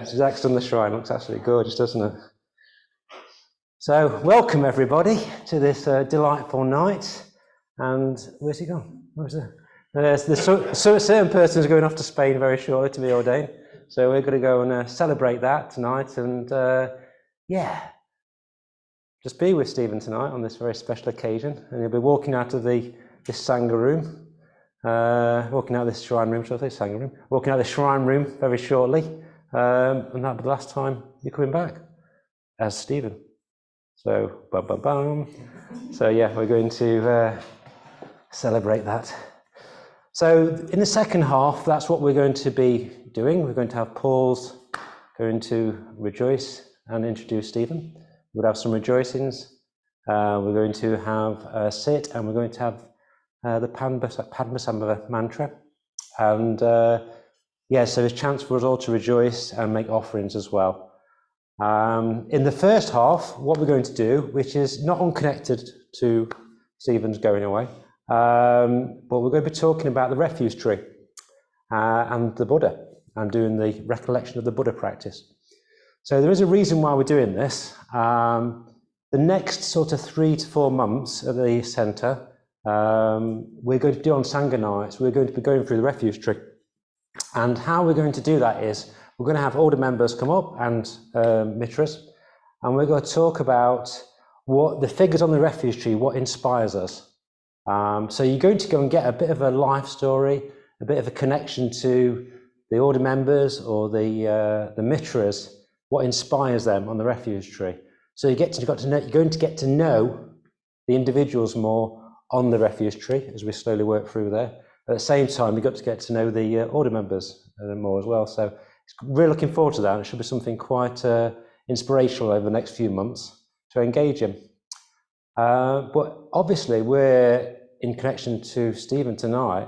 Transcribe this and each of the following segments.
She's actually on the shrine. Looks absolutely gorgeous, doesn't it? So, welcome everybody to this delightful night. And where's he gone? Where's it? There's certain person who's going off to Spain very shortly to be ordained. So we're going to go and celebrate that tonight, and just be with Stephen tonight on this very special occasion. And he'll be walking out of this Sangha room, walking out of this shrine room. Shall I say Sangha room? Walking out of the shrine room very shortly. And that'll be the last time you're coming back as Stephen. So, So yeah, we're going to celebrate that. So in the second half, that's what we're going to be doing. We're going to have Paul's going to rejoice and introduce Stephen. We'll have some rejoicings. We're going to have a sit, and we're going to have the Padmasambhava mantra. And so there's a chance for us all to rejoice and make offerings as well. In the first half, what we're going to do, which is not unconnected to Stephen's going away, but we're going to be talking about the refuge tree and the Buddha, and doing the recollection of the Buddha practice. So there is a reason why we're doing this. The next sort of 3 to 4 months at the centre, we're going to do on Sangha nights, we're going to be going through the refuge tree. And how we're going to do that is we're going to have older members come up and mitras, and we're going to talk about what the figures on the refuge tree, what inspires us. So you're going to go and get a bit of a life story, a bit of a connection to the order members or the mitras, what inspires them on the refuge tree. So you're going to get to know the individuals more on the refuge tree as we slowly work through there. At the same time, we've got to get to know the order members more as well. So really looking forward to that. It should be something quite inspirational over the next few months to engage in. But obviously, we're in connection to Stephen tonight.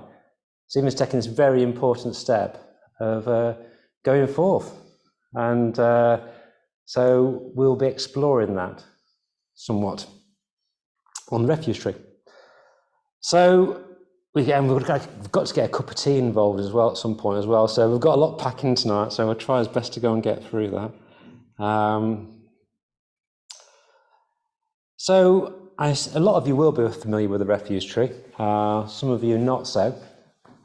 Stephen's taking this very important step of going forth. And so we'll be exploring that somewhat on the refuge tree. So we've got to get a cup of tea involved as well at some point as well. So we've got a lot packing tonight, so we'll try as best to go and get through that. A lot of you will be familiar with the refuge tree. Some of you not so.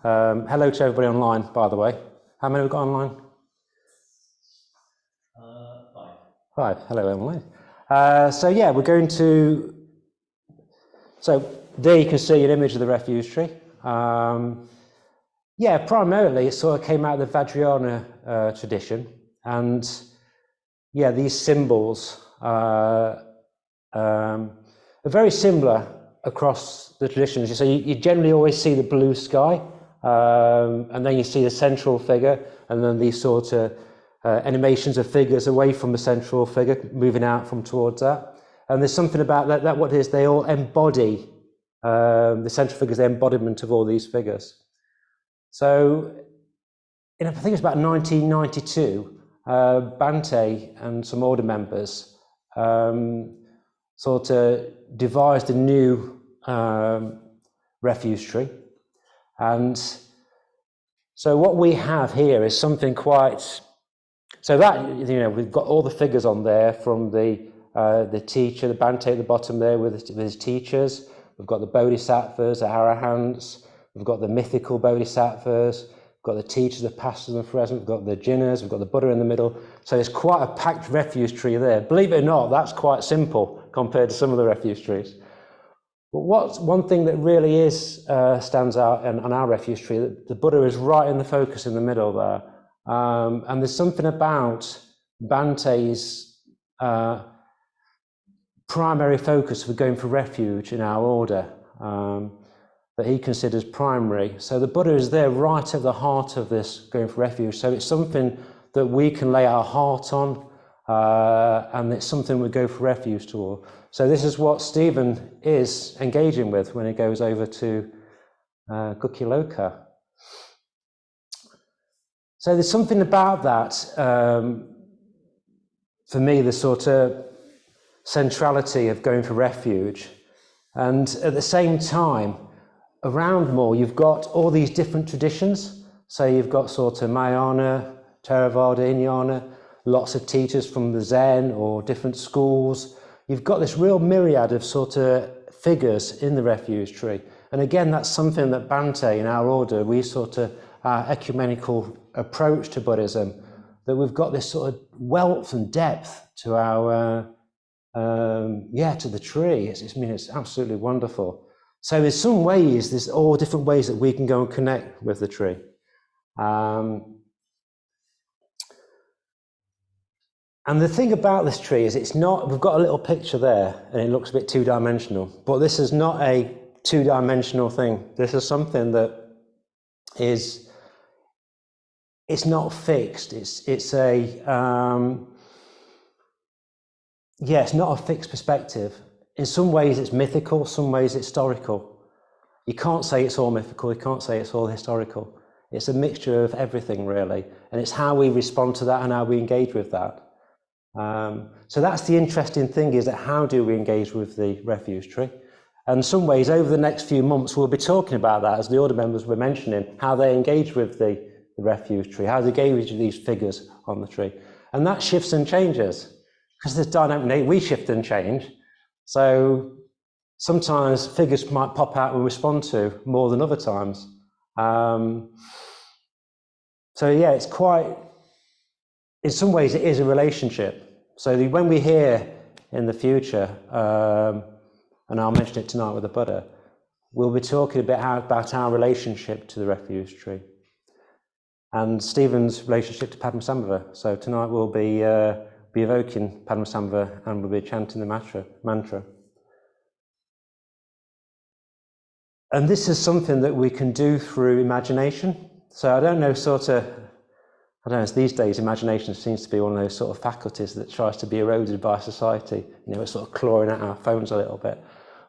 Hello to everybody online, by the way. How many have we got online? 5. Hello, Emily. We're going to... So there you can see an image of the refuge tree. Primarily it sort of came out of the Vajrayana tradition, and these symbols are very similar across the traditions. So you generally always see the blue sky, and then you see the central figure, and then these sort of animations of figures away from the central figure, moving out from towards that. And there's something about that what it is, they all embody, the central figure is the embodiment of all these figures. So, I think it's about 1992, Bhante and some order members sort of devised a new refuge tree. And so what we have here is something quite... So that, we've got all the figures on there from the teacher, the Bhante at the bottom there with his teachers. We've got the bodhisattvas, the arahants. We've got the mythical bodhisattvas. We've got the teachers, the pastors and present. We've got the jhainas. We've got the Buddha in the middle. So it's quite a packed refuge tree there. Believe it or not, that's quite simple compared to some of the refuge trees. But what's one thing that really stands out on our refuge tree, that the Buddha is right in the focus in the middle there. And there's something about Bhante's primary focus for going for refuge in our order that he considers primary. So the Buddha is there right at the heart of this going for refuge. So it's something that we can lay our heart on, and it's something we go for refuge toward. So this is what Stephen is engaging with when he goes over to Gukkiloka. So there's something about that, for me, the sort of centrality of going for refuge. And at the same time, around more, you've got all these different traditions. So you've got sort of Mahayana, Theravada, Jnana, lots of teachers from the Zen or different schools. You've got this real myriad of sort of figures in the refuge tree. And again, that's something that Bhante in our order, we sort of, our ecumenical approach to Buddhism, that we've got this sort of wealth and depth to our, to the tree. It's absolutely wonderful. So in some ways, there's all different ways that we can go and connect with the tree. And the thing about this tree is it's not, we've got a little picture there and it looks a bit two-dimensional, but this is not a two-dimensional thing. This is something that is, it's not fixed. It's not a fixed perspective. In some ways it's mythical, some ways it's historical. You can't say it's all mythical, you can't say it's all historical. It's a mixture of everything really, and it's how we respond to that and how we engage with that. So that's the interesting thing, is that how do we engage with the refuge tree? And in some ways, over the next few months, we'll be talking about that, as the order members were mentioning, how they engage with the refuge tree, how they engage with these figures on the tree. And that shifts and changes, because there's dynamic, we shift and change. So sometimes figures might pop out and respond to more than other times. It's quite, in some ways it is a relationship. So when we hear in the future, and I'll mention it tonight with the Buddha, we'll be talking a bit about our relationship to the refuge tree and Stephen's relationship to Padmasambhava. So tonight we'll be evoking Padmasambhava and we'll be chanting the mantra. And this is something that we can do through imagination. So I don't know, these days imagination seems to be one of those sort of faculties that tries to be eroded by society. It's sort of clawing at our phones a little bit.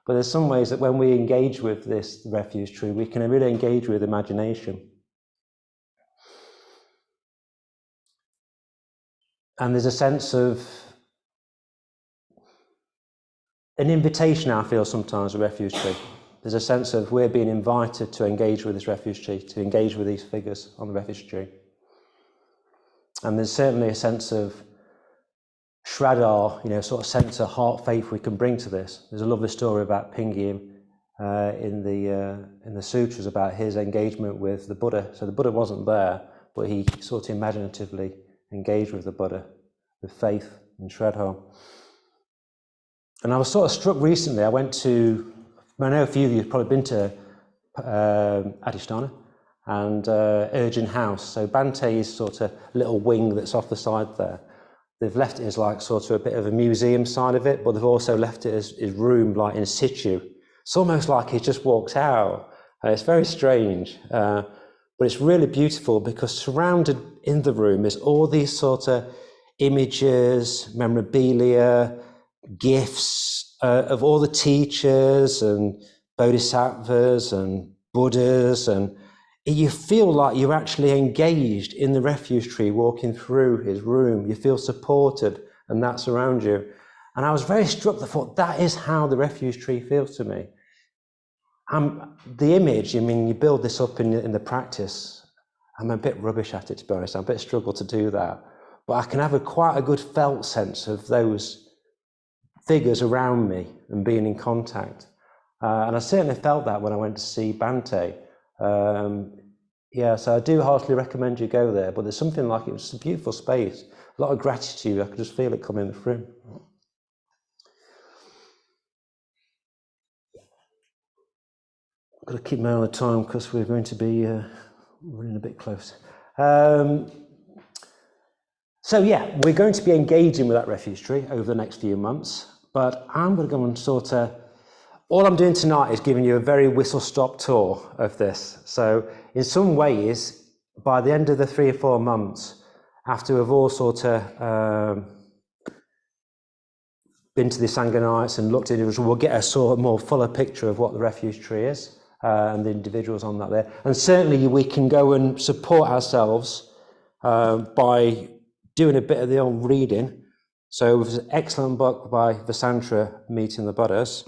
But there's some ways that when we engage with this refuge tree, we can really engage with imagination. And there's a sense of an invitation, I feel sometimes, with refuge tree. There's a sense of we're being invited to engage with this refuge tree, to engage with these figures on the refuge tree. And there's certainly a sense of Shraddha, sort of sense of heart faith we can bring to this. There's a lovely story about Pingyim in the sutras about his engagement with the Buddha. So the Buddha wasn't there, but he sort of imaginatively engaged with the Buddha with faith and Shraddha. And I was sort of struck recently. I know a few of you have probably been to Adhisthana and Urgent House. So Bhante is sort of a little wing that's off the side there. They've left it as like sort of a bit of a museum side of it, but they've also left it as his room, like in situ. It's almost like he just walks out. It's very strange, but it's really beautiful because surrounded in the room is all these sort of images, memorabilia, gifts of all the teachers and bodhisattvas and Buddhas, and you feel like you're actually engaged in the refuge tree walking through his room. You feel supported and that's around you. And I was very struck. I thought, that is how the refuge tree feels to me. The image, you build this up in the practice. I'm a bit rubbish at it, to be honest. I'm a bit struggle to do that. But I can have quite a good felt sense of those figures around me and being in contact. And I certainly felt that when I went to see Bhante. So I do heartily recommend you go there, but there's something like, it was a beautiful space, a lot of gratitude. I could just feel it coming through. I've got to keep my eye on the time because we're going to be running a bit close. We're going to be engaging with that refuge tree over the next few months, but I'm going to go and all I'm doing tonight is giving you a very whistle-stop tour of this. So in some ways, by the end of the 3 or 4 months, after we've all been to the Sangha nights and looked at it, we'll get a sort of more fuller picture of what the refuge tree is and the individuals on that there. And certainly we can go and support ourselves by doing a bit of the old reading. So there's an excellent book by Vasantra, Meeting the Buddhas.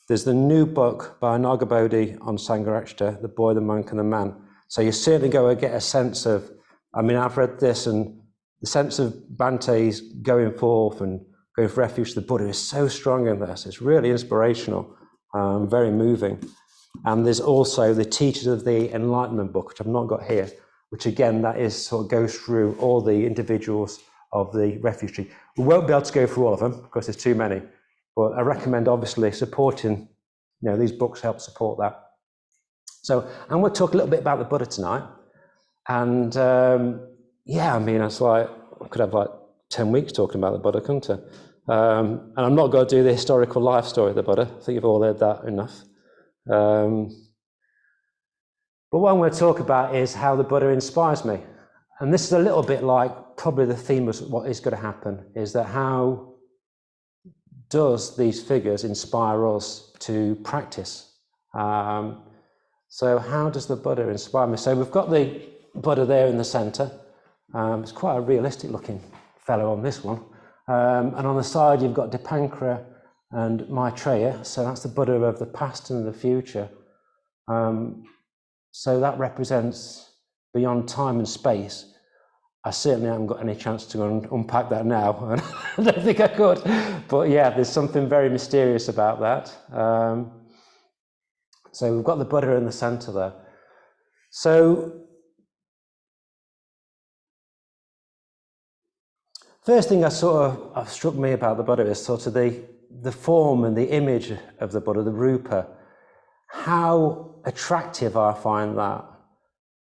There's the new book by Nagabodhi on Sangha, The Boy, the Monk and the Man. So you certainly go and get a sense of I mean, I've read this, and the sense of Bante's going forth and going for refuge to the Buddha is so strong in this. It's really inspirational, very moving. And there's also the Teachers of the Enlightenment book, which I've not got here, which again, that is sort of goes through all the individuals of the refuge tree. We won't be able to go through all of them because there's too many, but I recommend obviously supporting, these books help support that. So I'm going to talk a little bit about the Buddha tonight. And I mean, it's like, I could have like 10 weeks talking about the Buddha, couldn't I? And I'm not going to do the historical life story of the Buddha. I think you've all heard that enough. But what I'm going to talk about is how the Buddha inspires me. And this is a little bit like probably the theme of what is going to happen, is that how does these figures inspire us to practice? So how does the Buddha inspire me? So we've got the Buddha there in the center. It's quite a realistic looking fellow on this one. And on the side you've got Dipankara and Maitreya. So that's the Buddha of the past and the future. So that represents beyond time and space. I certainly haven't got any chance to unpack that now. I don't think I could. But yeah, there's something very mysterious about that. So we've got the Buddha in the center there. So first thing that struck me about the Buddha is sort of the form and the image of the Buddha, the rupa. How attractive I find that.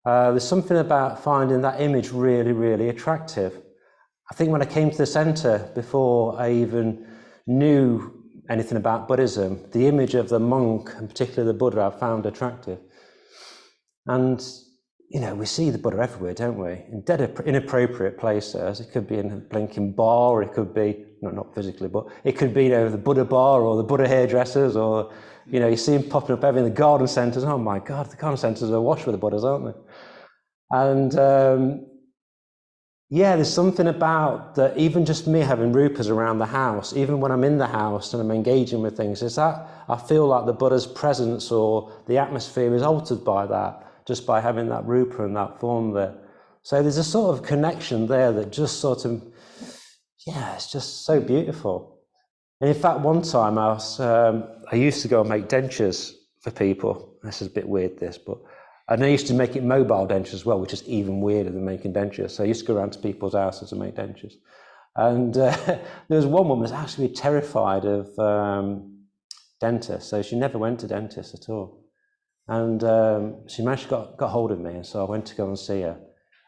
There's something about finding that image really, really attractive. I think when I came to the center, before I even knew anything about Buddhism, the image of the monk, and particularly the Buddha, I found attractive. And, we see the Buddha everywhere, don't we? In dead inappropriate places. It could be in a blinking bar, or it could be, not physically, but it could be, the Buddha bar or the Buddha hairdressers, or, you see them popping up everywhere in the garden centres. Oh my God, the garden centres are awash with the Buddhas, aren't they? And there's something about that, even just me having rupas around the house, even when I'm in the house and I'm engaging with things, is that I feel like the Buddha's presence or the atmosphere is altered by that, just by having that rupa and that form there. So there's a sort of connection there that just sort of, it's just so beautiful. And in fact, one time I used to go and make dentures for people. This is a bit weird, and I used to make it mobile dentures as well, which is even weirder than making dentures. So I used to go around to people's houses and make dentures. And there was one woman who was actually terrified of dentists, so she never went to dentists at all. And she managed to got hold of me, and so I went to go and see her.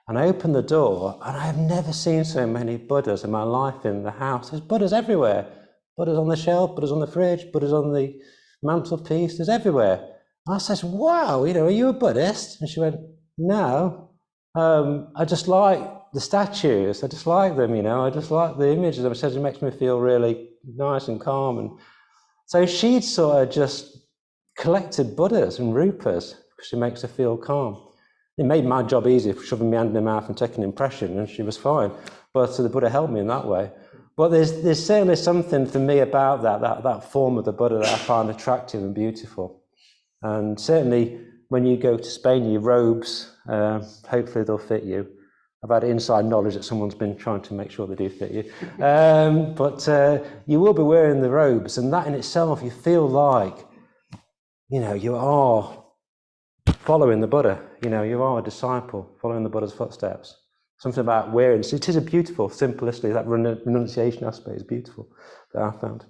And I opened the door, and I have never seen so many Buddhas in my life in the house. There's Buddhas everywhere. Buddhas on the shelf, Buddhas on the fridge, Buddhas on the mantelpiece, there's everywhere. And I said, wow, are you a Buddhist? And she went, no, I just like the statues. I just like them, I just like the images. She says it makes me feel really nice and calm. And so she'd sort of just collected Buddhas and rupas because she makes her feel calm. It made my job easier for shoving my hand in her mouth and taking an impression, and she was fine. But the Buddha helped me in that way. But there's certainly something for me about that form of the Buddha that I find attractive and beautiful. And certainly when you go to Spain, your robes, hopefully they'll fit you. I've had inside knowledge that someone's been trying to make sure they do fit you. But you will be wearing the robes, and that in itself, you feel like, you are following the Buddha. You are a disciple following the Buddha's footsteps. Something about wearing, it is a beautiful, simplicity, that renunciation aspect is beautiful that I found.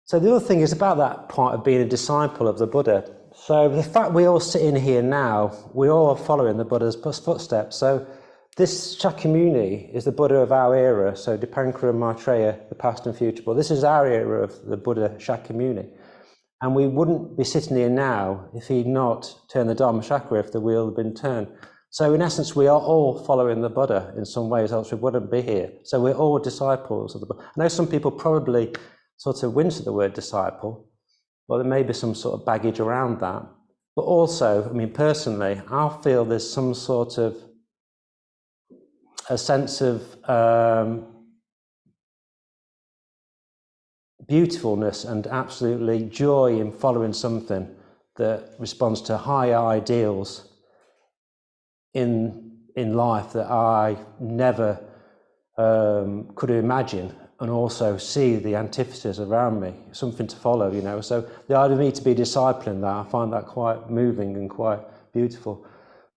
So the other thing is about that part of being a disciple of the Buddha. So the fact we all sit in here now, we all are following the Buddha's footsteps. So this Shakyamuni is the Buddha of our era. So Dipankara and Maitreya, the past and future. But this is our era of the Buddha Shakyamuni. And we wouldn't be sitting here now if he'd not turned the Dharma Chakra, if the wheel had been turned. So in essence, we are all following the Buddha in some ways, else we wouldn't be here. So we're all disciples of the Buddha. I know some people probably sort of wince at the word disciple, but there may be some sort of baggage around that. But also, personally, I feel there's some sort of a sense of beautifulness and absolutely joy in following something that responds to higher ideals in life that I never could imagine, and also see the antithesis around me, something to follow, you know. So the idea of me to be a disciple in that, I find that quite moving and quite beautiful.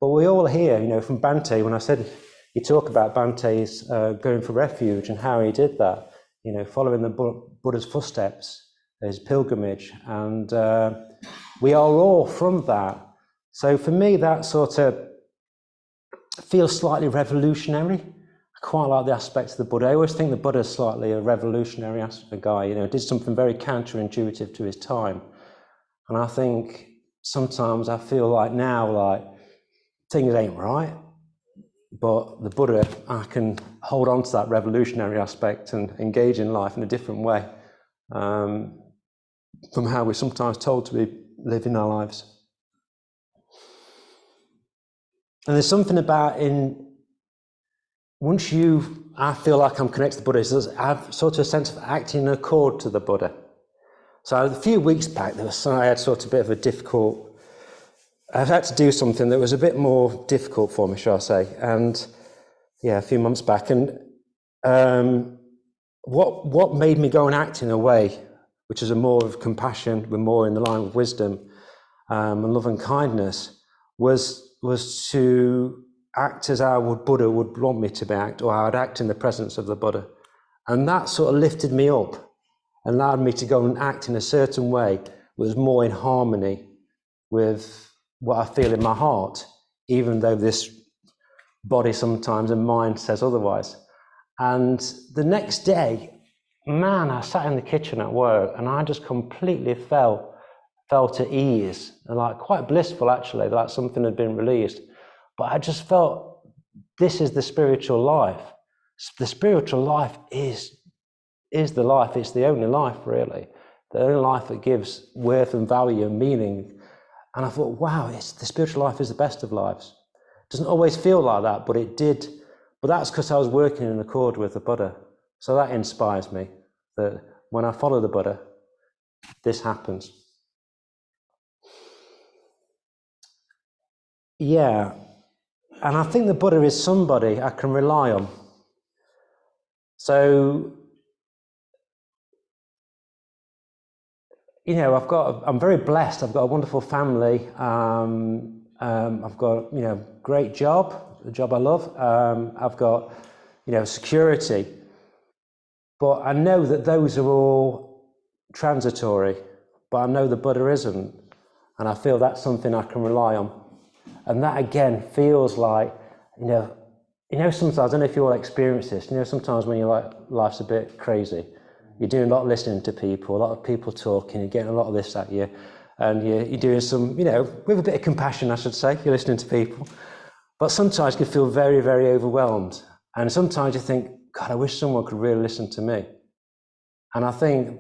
But we all hear, you know, from Bhante, when I said, you talk about Bhante's going for refuge and how he did that, you know, following the Buddha's footsteps, his pilgrimage, and we are all from that. So for me, that sort of feels slightly revolutionary. I quite like the aspects of the Buddha. I always think the Buddha is slightly a revolutionary guy, you know, did something very counterintuitive to his time. And I think sometimes I feel like now, like, things ain't right, but the Buddha, I can hold on to that revolutionary aspect and engage in life in a different way from how we're sometimes told to be living our lives. And there's something about I feel like I'm connected to the Buddha, I have sort of a sense of acting in accord to the Buddha. So a few weeks back, I had sort of a bit of a difficult, I had to do something that was a bit more difficult for me, shall I say, and yeah, a few months back. And what made me go and act in a way which is a more of compassion, we're more in the line of wisdom and love and kindness, was to act as our Buddha would want me to act, or I would act in the presence of the Buddha. And that sort of lifted me up and allowed me to go and act in a certain way that was more in harmony with what I feel in my heart, even though this body sometimes and mind says otherwise. And the next day, man, I sat in the kitchen at work and I just completely felt at ease and like quite blissful, actually, like something had been released. But I just felt this is the spiritual life. The spiritual life is the life. It's the only life, really. The only life that gives worth and value and meaning. And I thought, wow, the spiritual life is the best of lives. It doesn't always feel like that, but it did. But that's because I was working in accord with the Buddha. So that inspires me, that when I follow the Buddha, this happens. Yeah, and I think the Buddha is somebody I can rely on. So, you know, I'm very blessed. I've got a wonderful family. I've got, you know, great job, a job I love. I've got, you know, security. But I know that those are all transitory, but I know the Buddha isn't. And I feel that's something I can rely on. And that again feels like, you know, sometimes, I don't know if you all experience this, you know, sometimes when you're like, life's a bit crazy, you're doing a lot of listening to people, a lot of people talking, you're getting a lot of this at you, and you're doing some, you know, with a bit of compassion, I should say, you're listening to people. But sometimes you feel very, very overwhelmed. And sometimes you think, God, I wish someone could really listen to me. And I think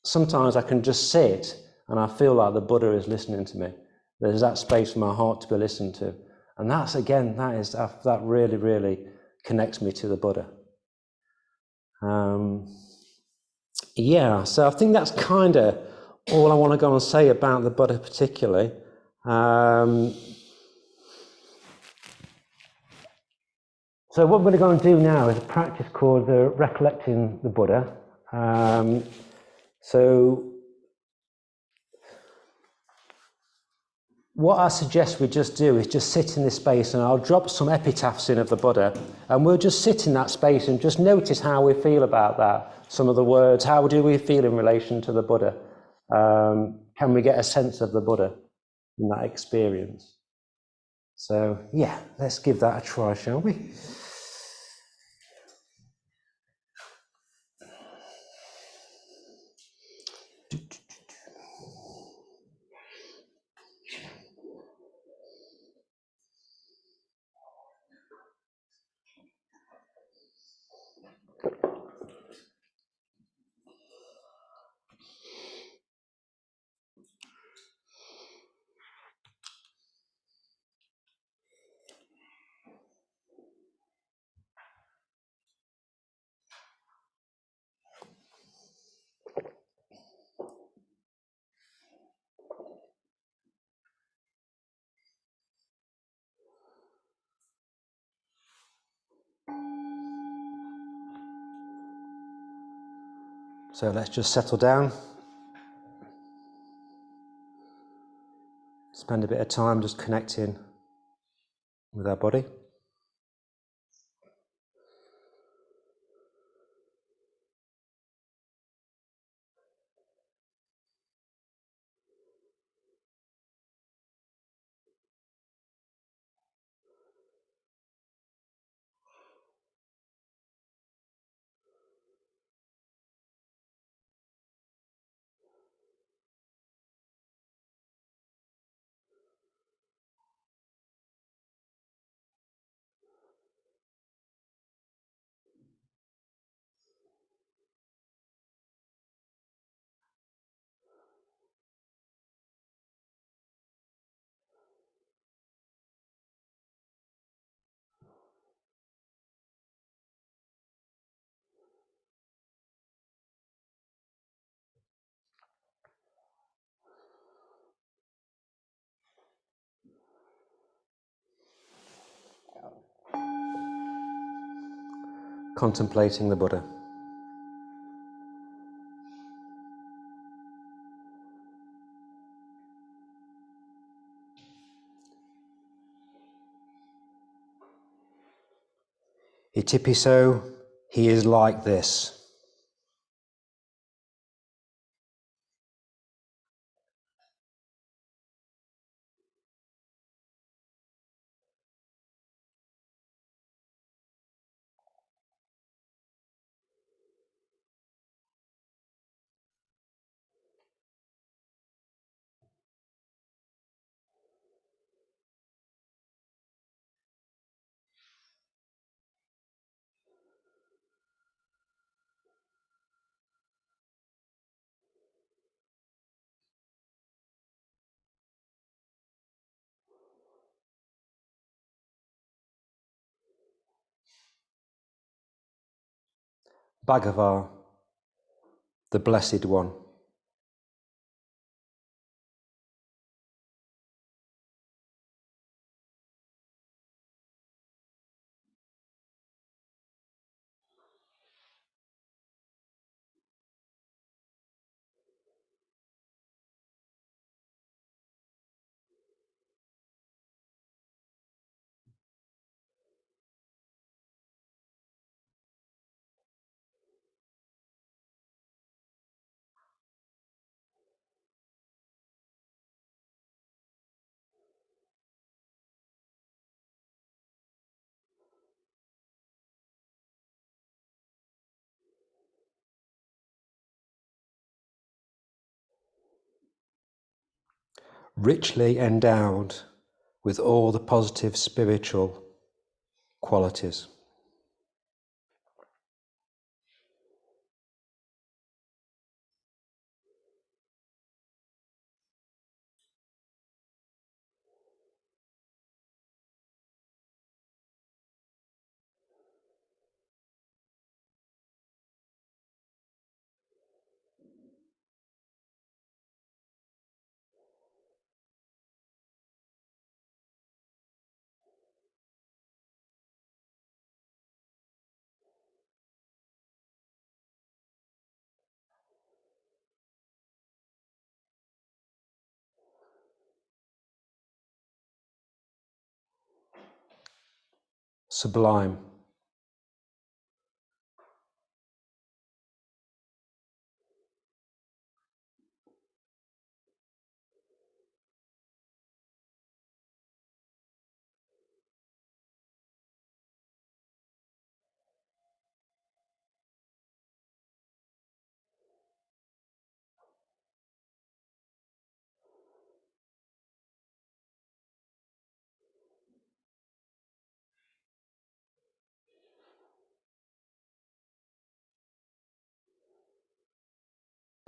sometimes I can just sit and I feel like the Buddha is listening to me. There's that space for my heart to be listened to. And that's, again, that really, really connects me to the Buddha. Yeah, so I think that's kind of all I want to go and say about the Buddha particularly. So what we're going to go and do now is a practice called Recollecting the Buddha. So what I suggest we just do is just sit in this space, and I'll drop some epitaphs in of the Buddha, and we'll just sit in that space and just notice how we feel about that, some of the words, how do we feel in relation to the Buddha? Can we get a sense of the Buddha in that experience? So yeah, let's give that a try, shall we? So let's just settle down. Spend a bit of time just connecting with our body. Contemplating the Buddha. Itipiso, he is like this. Bhagava, the Blessed One. Richly endowed with all the positive spiritual qualities. Sublime.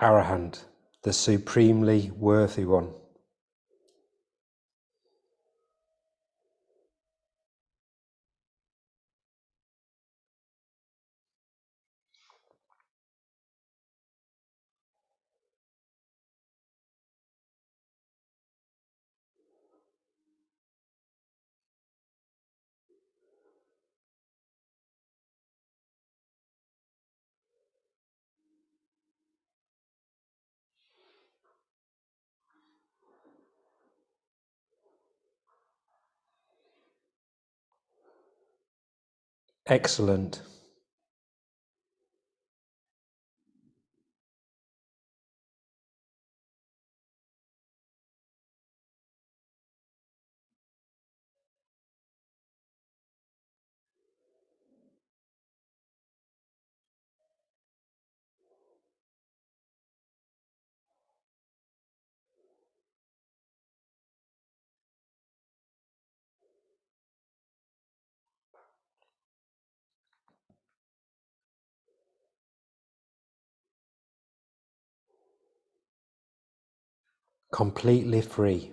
Arahant, the supremely worthy one. Excellent. Completely free.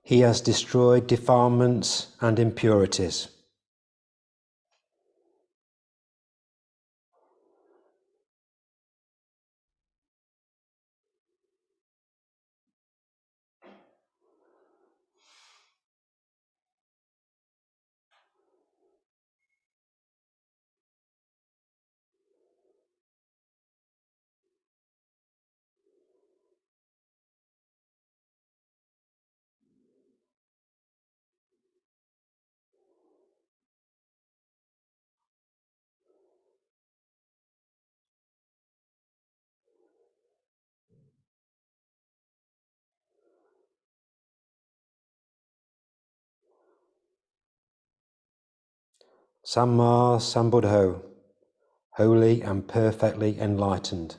He has destroyed defilements and impurities. Samma Sambuddho, holy and perfectly enlightened.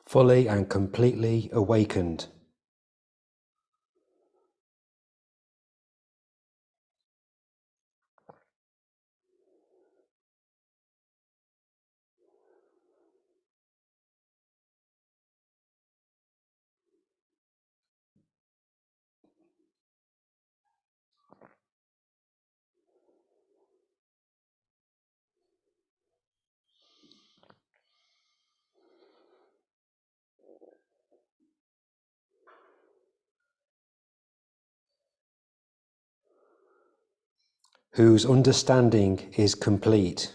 Fully and completely awakened. Whose understanding is complete.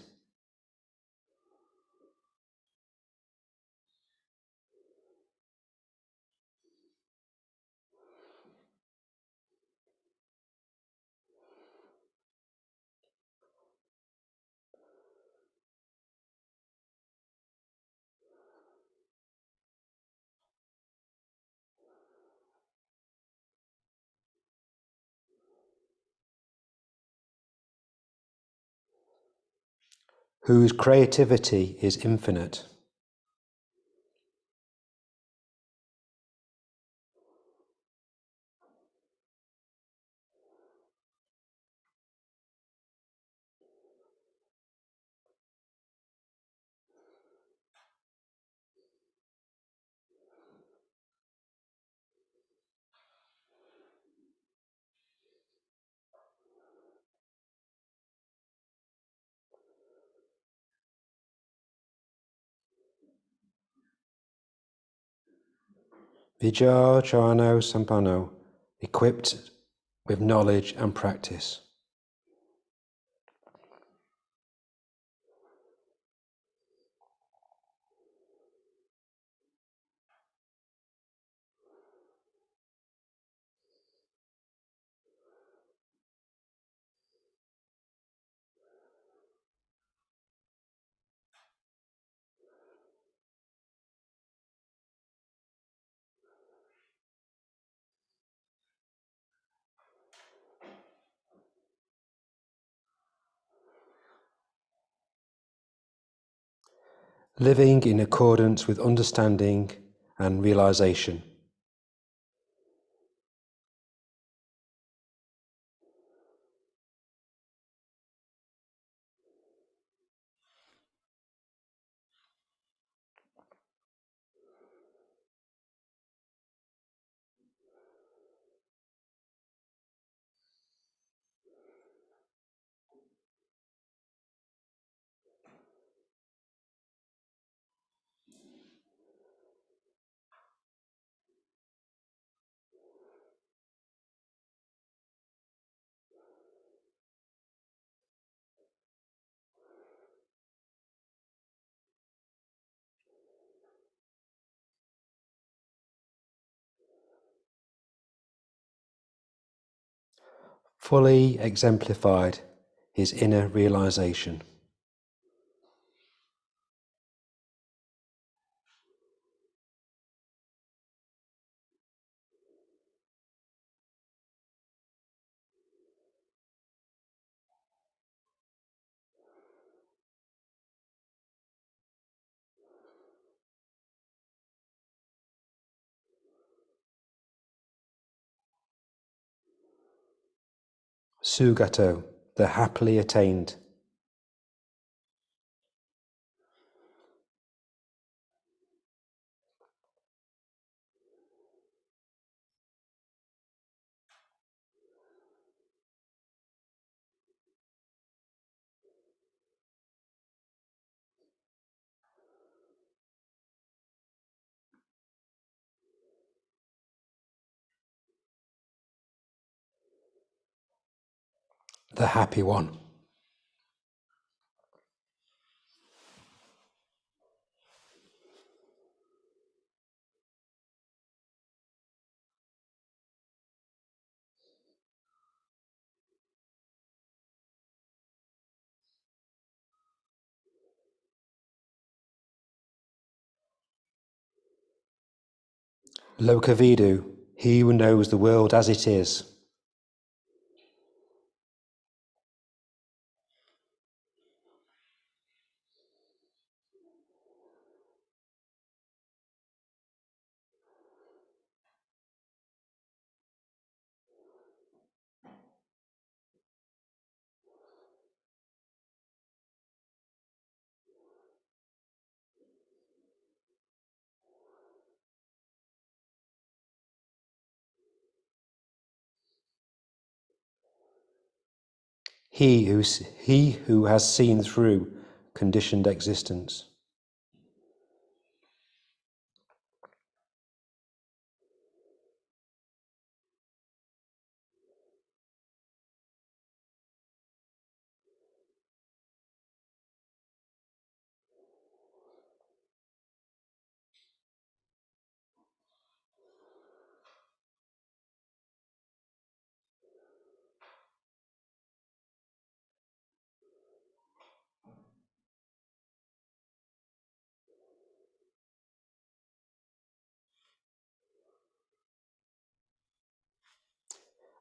Whose creativity is infinite. Vijar Charano Sampanno, equipped with knowledge and practice. living in accordance with understanding and realization. Fully exemplified his inner realization. Sugato, the happily attained. The happy one. Lokavidu, he who knows the world as it is. He who has seen through conditioned existence.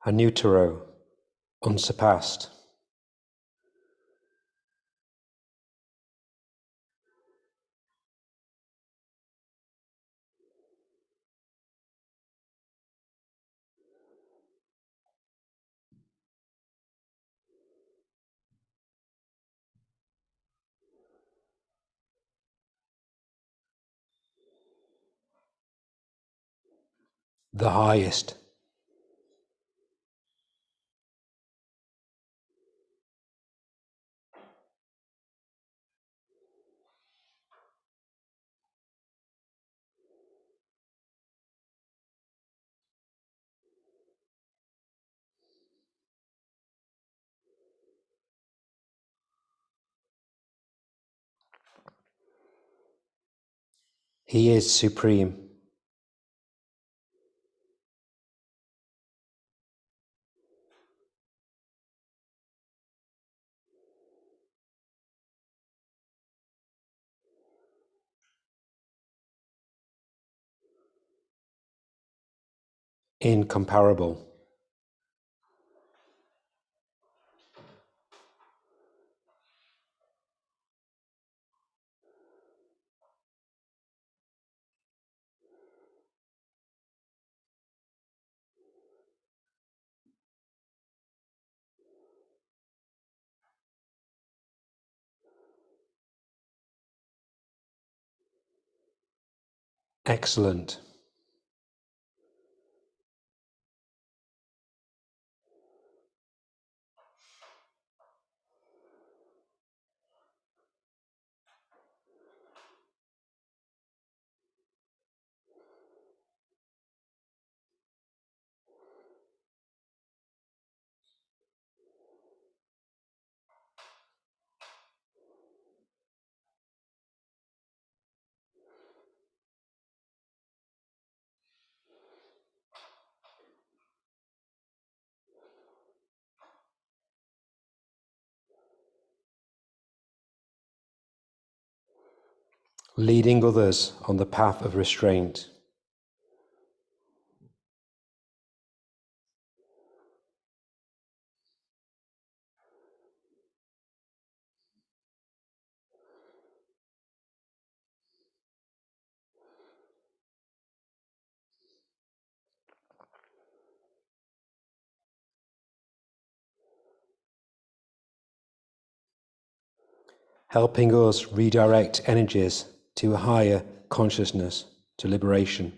Anutaro, unsurpassed. The highest. He is supreme. Incomparable. Excellent. Leading others on the path of restraint. Helping us redirect energies to a higher consciousness, to liberation.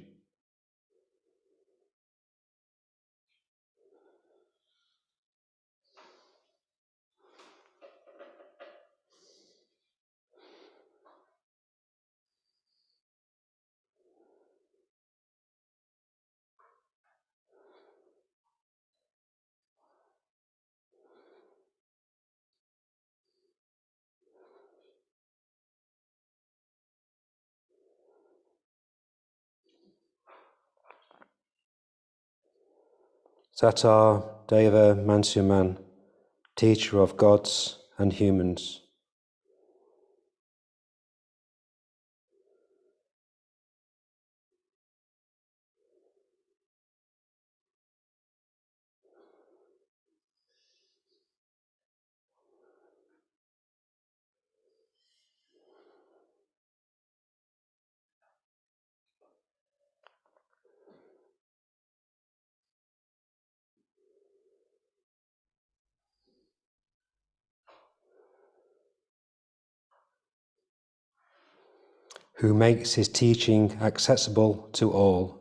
Satar Deva Mansuman, teacher of gods and humans. Who makes his teaching accessible to all.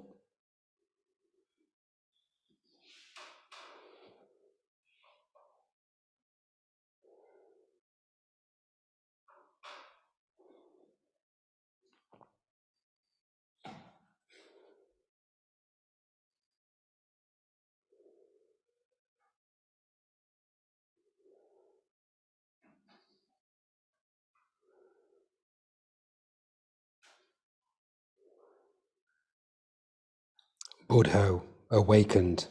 Buddho, awakened.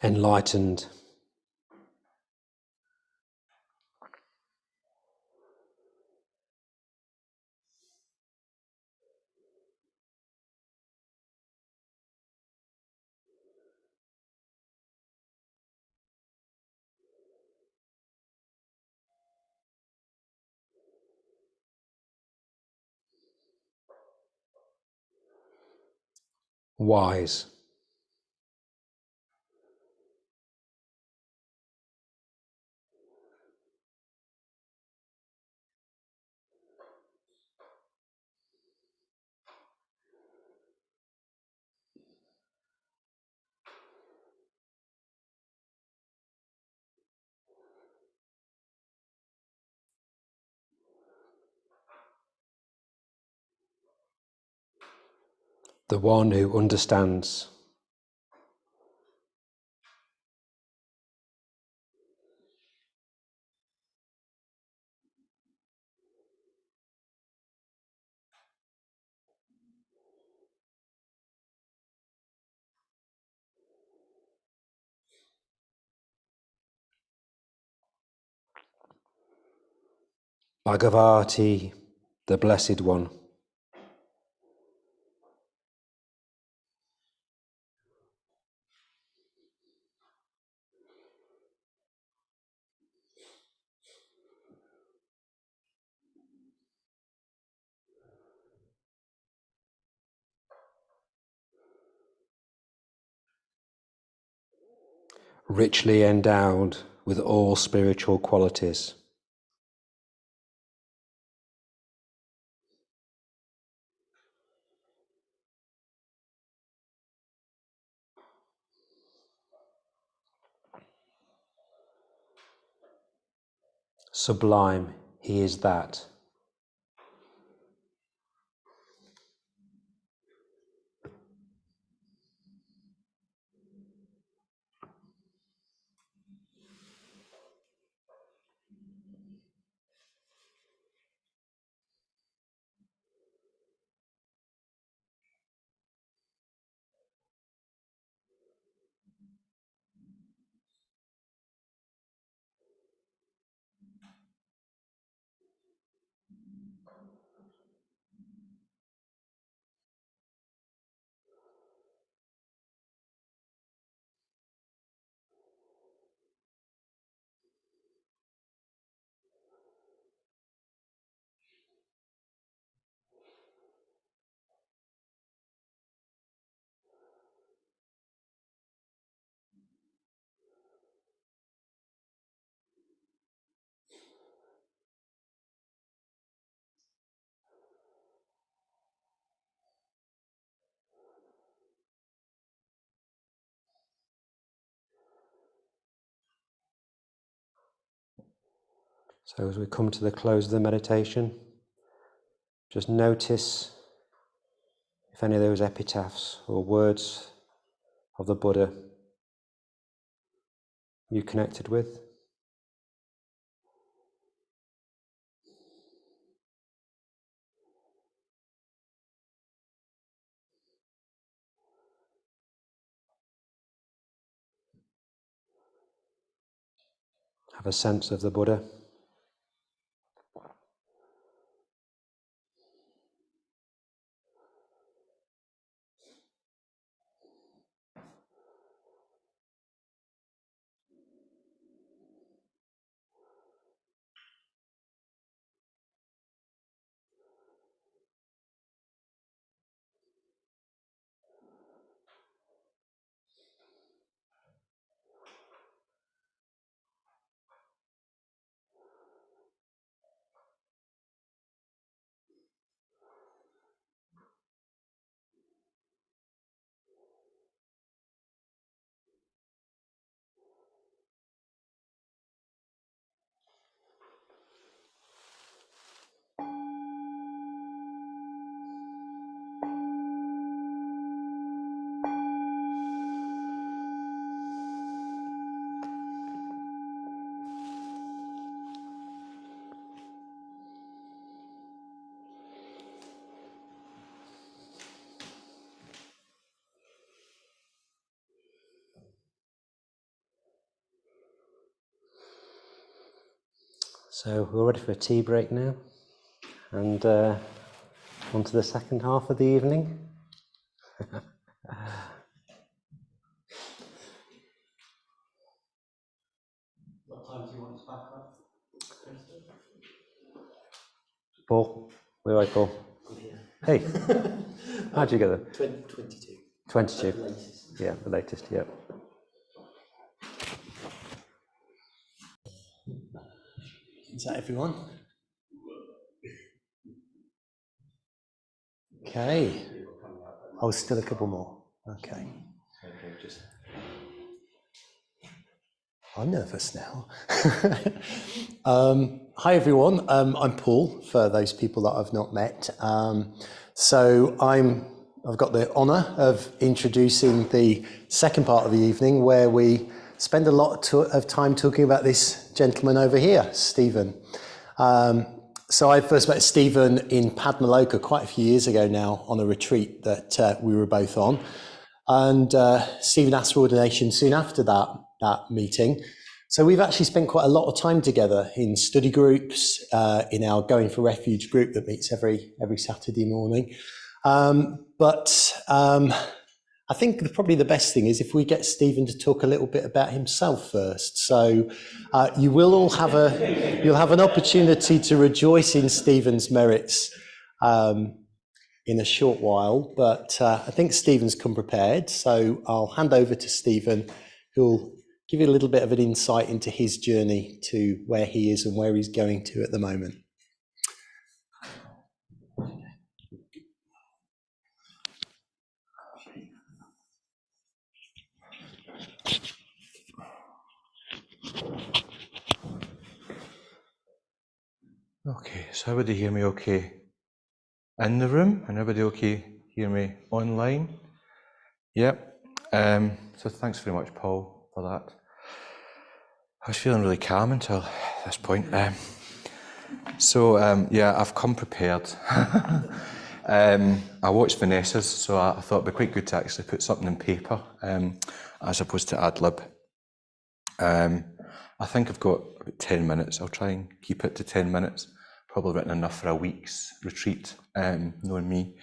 Enlightened. Wise. The one who understands. Bhagavati, the Blessed One. richly endowed with all spiritual qualities. Sublime, he is that. So as we come to the close of the meditation, just notice if any of those epitaphs or words of the Buddha you connected with. Have a sense of the Buddha. So we're ready for a tea break now, and on to the second half of the evening. What time do you want us back up? Paul, where are you, Paul? Hey, how'd you get there? 22. 22. The latest. Yeah, the latest, yeah. Is that everyone? Okay. Oh, still a couple more. Okay. I'm nervous now. Hi everyone, I'm Paul, for those people that I've not met. So I've got the honour of introducing the second part of the evening, where we spend a lot of time talking about this gentleman over here, Stephen. So I first met Stephen in Padmaloka quite a few years ago now on a retreat that we were both on. And Stephen asked for ordination soon after that meeting. So we've actually spent quite a lot of time together in study groups, in our Going for Refuge group that meets every Saturday morning. But I think probably the best thing is if we get Stephen to talk a little bit about himself first. So you will all you'll have an opportunity to rejoice in Stephen's merits in a short while, but I think Stephen's come prepared, so I'll hand over to Stephen, who'll give you a little bit of an insight into his journey to where he is and where he's going to at the moment. Okay, so everybody hear me okay in the room, and everybody okay hear me online? Yep. So thanks very much, Paul, for that. I was feeling really calm until this point. Yeah, I've come prepared. I watched Vanessa's, so I thought it'd be quite good to actually put something in paper, as opposed to ad lib. I think I've got about 10 minutes. I'll try and keep it to 10 minutes. Probably written enough for a week's retreat, knowing me.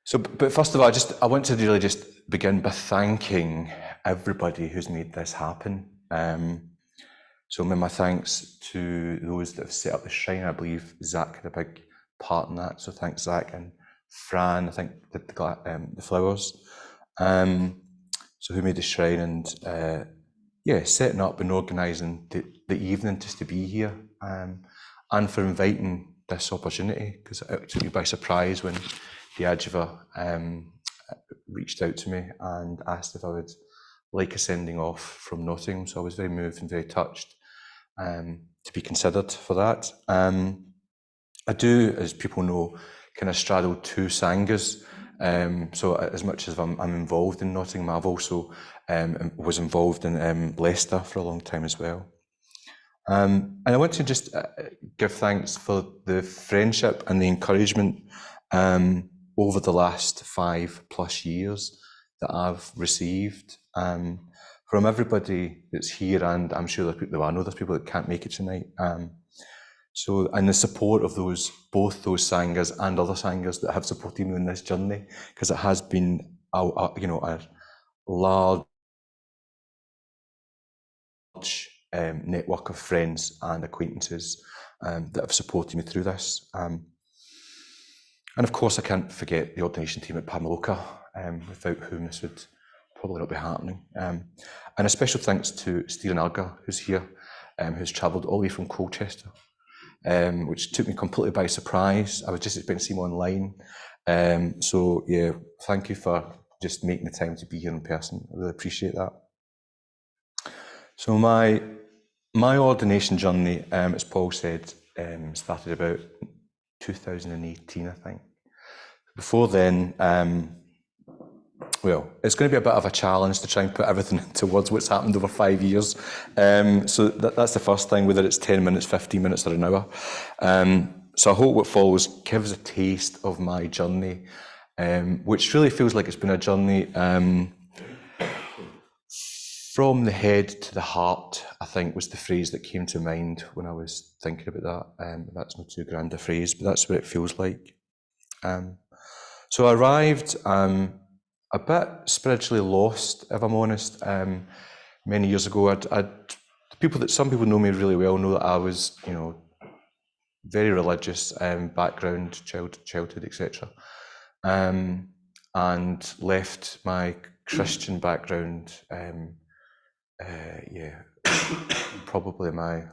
So, but first of all, I want to really just begin by thanking everybody who's made this happen. So my thanks to those that have set up the shrine. I believe Zach had a big part in that. So thanks, Zach, and Fran, I think, did the flowers. So who made the shrine, and setting up and organising the evening just to be here, and for inviting this opportunity, because it took me by surprise when Diajiva reached out to me and asked if I would like a sending off from Nottingham. So I was very moved and very touched to be considered for that. I do, as people know, kind of straddle two Sanghas. So as much as I'm involved in Nottingham, I've also was involved in Leicester for a long time as well. And I want to just give thanks for the friendship and the encouragement over the last 5+ years that I've received from everybody that's here, and I'm sure I know there's people that can't make it tonight. So, and the support of both those Sanghas and other Sanghas that have supported me on this journey, because it has been a large network of friends and acquaintances that have supported me through this. And of course, I can't forget the ordination team at Pamaloka, without whom this would probably not be happening. And a special thanks to Stephen Algar, who's here, who's travelled all the way from Colchester, which took me completely by surprise. I was just expecting to see him online. So yeah, thank you for just making the time to be here in person. I really appreciate that. So my ordination journey, as Paul said, started about 2018, I think. Before then, well, it's going to be a bit of a challenge to try and put everything into words, what's happened over 5 years. So that's the first thing, whether it's 10 minutes, 15 minutes or an hour. So I hope what follows gives a taste of my journey, which really feels like it's been a journey from the head to the heart, I think, was the phrase that came to mind when I was thinking about that. That's not too grand a phrase, but that's what it feels like. So I arrived a bit spiritually lost, if I'm honest. Many years ago, some people know me really well, know that I was, very religious background, childhood, etc. And left my Christian background, probably in my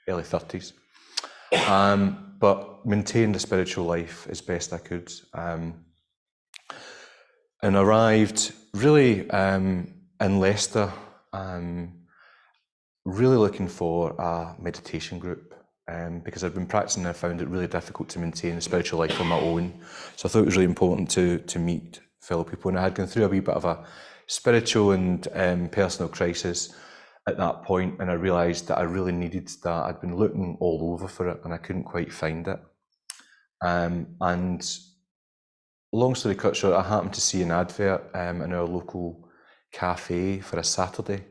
early 30s, but maintained a spiritual life as best I could, and arrived really in Leicester, really looking for a meditation group, because I'd been practicing and I found it really difficult to maintain a spiritual life on my own. So I thought it was really important to meet fellow people, and I had gone through a wee bit of a spiritual and personal crisis at that point, and I realised that I really needed that. I'd been looking all over for it and I couldn't quite find it. And long story cut short, I happened to see an advert in our local cafe for a Saturday,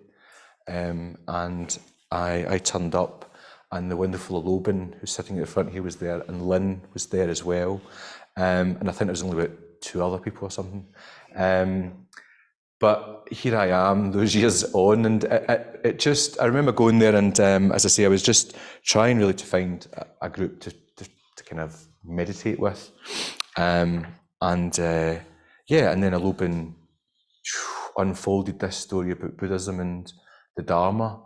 and I turned up, and the wonderful Loban, who's sitting at the front here, was there, and Lynn was there as well, and I think there was only about 2 other people or something. But here I am, those years on, and I remember going there, and as I say, I was just trying really to find a group to kind of meditate with, and then a Loban unfolded this story about Buddhism and the Dharma,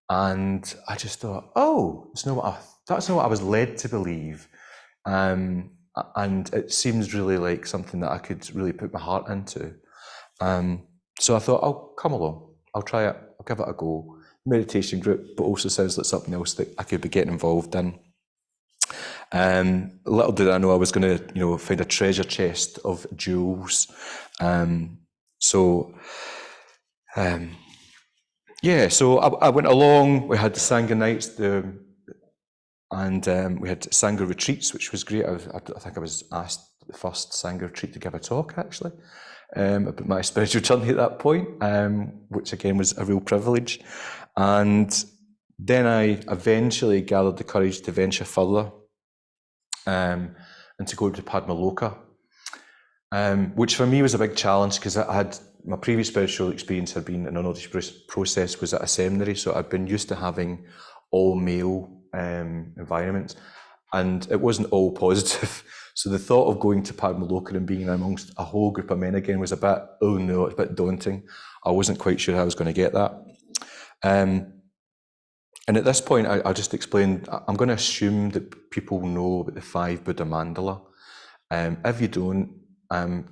and I just thought, oh, that's not what I was led to believe, and it seems really like something that I could really put my heart into. So I thought, I'll come along, I'll try it, I'll give it a go. Meditation group, but also sounds like something else that I could be getting involved in. Little did I know I was going to, find a treasure chest of jewels. So I went along. We had the Sangha nights, and we had Sangha retreats, which was great. I think I was asked the first Sangha retreat to give a talk, actually, about my spiritual journey at that point, which again was a real privilege. And then I eventually gathered the courage to venture further, and to go to Padmaloka, which for me was a big challenge, because I had my previous spiritual experience had been in an ordination process, was at a seminary, so I'd been used to having all male environments, and it wasn't all positive. So the thought of going to Padmaloka and being amongst a whole group of men again was a bit, oh no, it's a bit daunting. I wasn't quite sure how I was going to get that. And at this point, I just explained, I'm going to assume that people know about the 5 Buddha mandala. If you don't,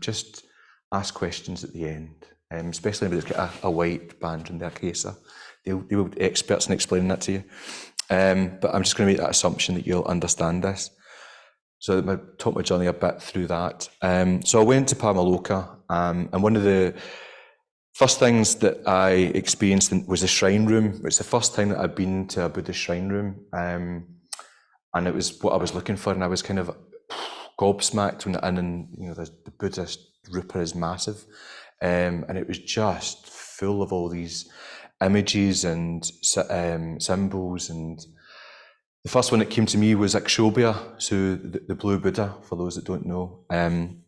just ask questions at the end, especially if there's got a white band in their case. They'll be experts in explaining that to you. But I'm just going to make that assumption that you'll understand this. So I taught my journey a bit through that. So I went to Padmaloka, and one of the first things that I experienced was the shrine room. It's the first time that I'd been to a Buddhist shrine room, and it was what I was looking for, and I was kind of gobsmacked when the Buddhist Rupa is massive, and it was just full of all these images and symbols. And the first one that came to me was Akshobhya, so the blue Buddha, for those that don't know. And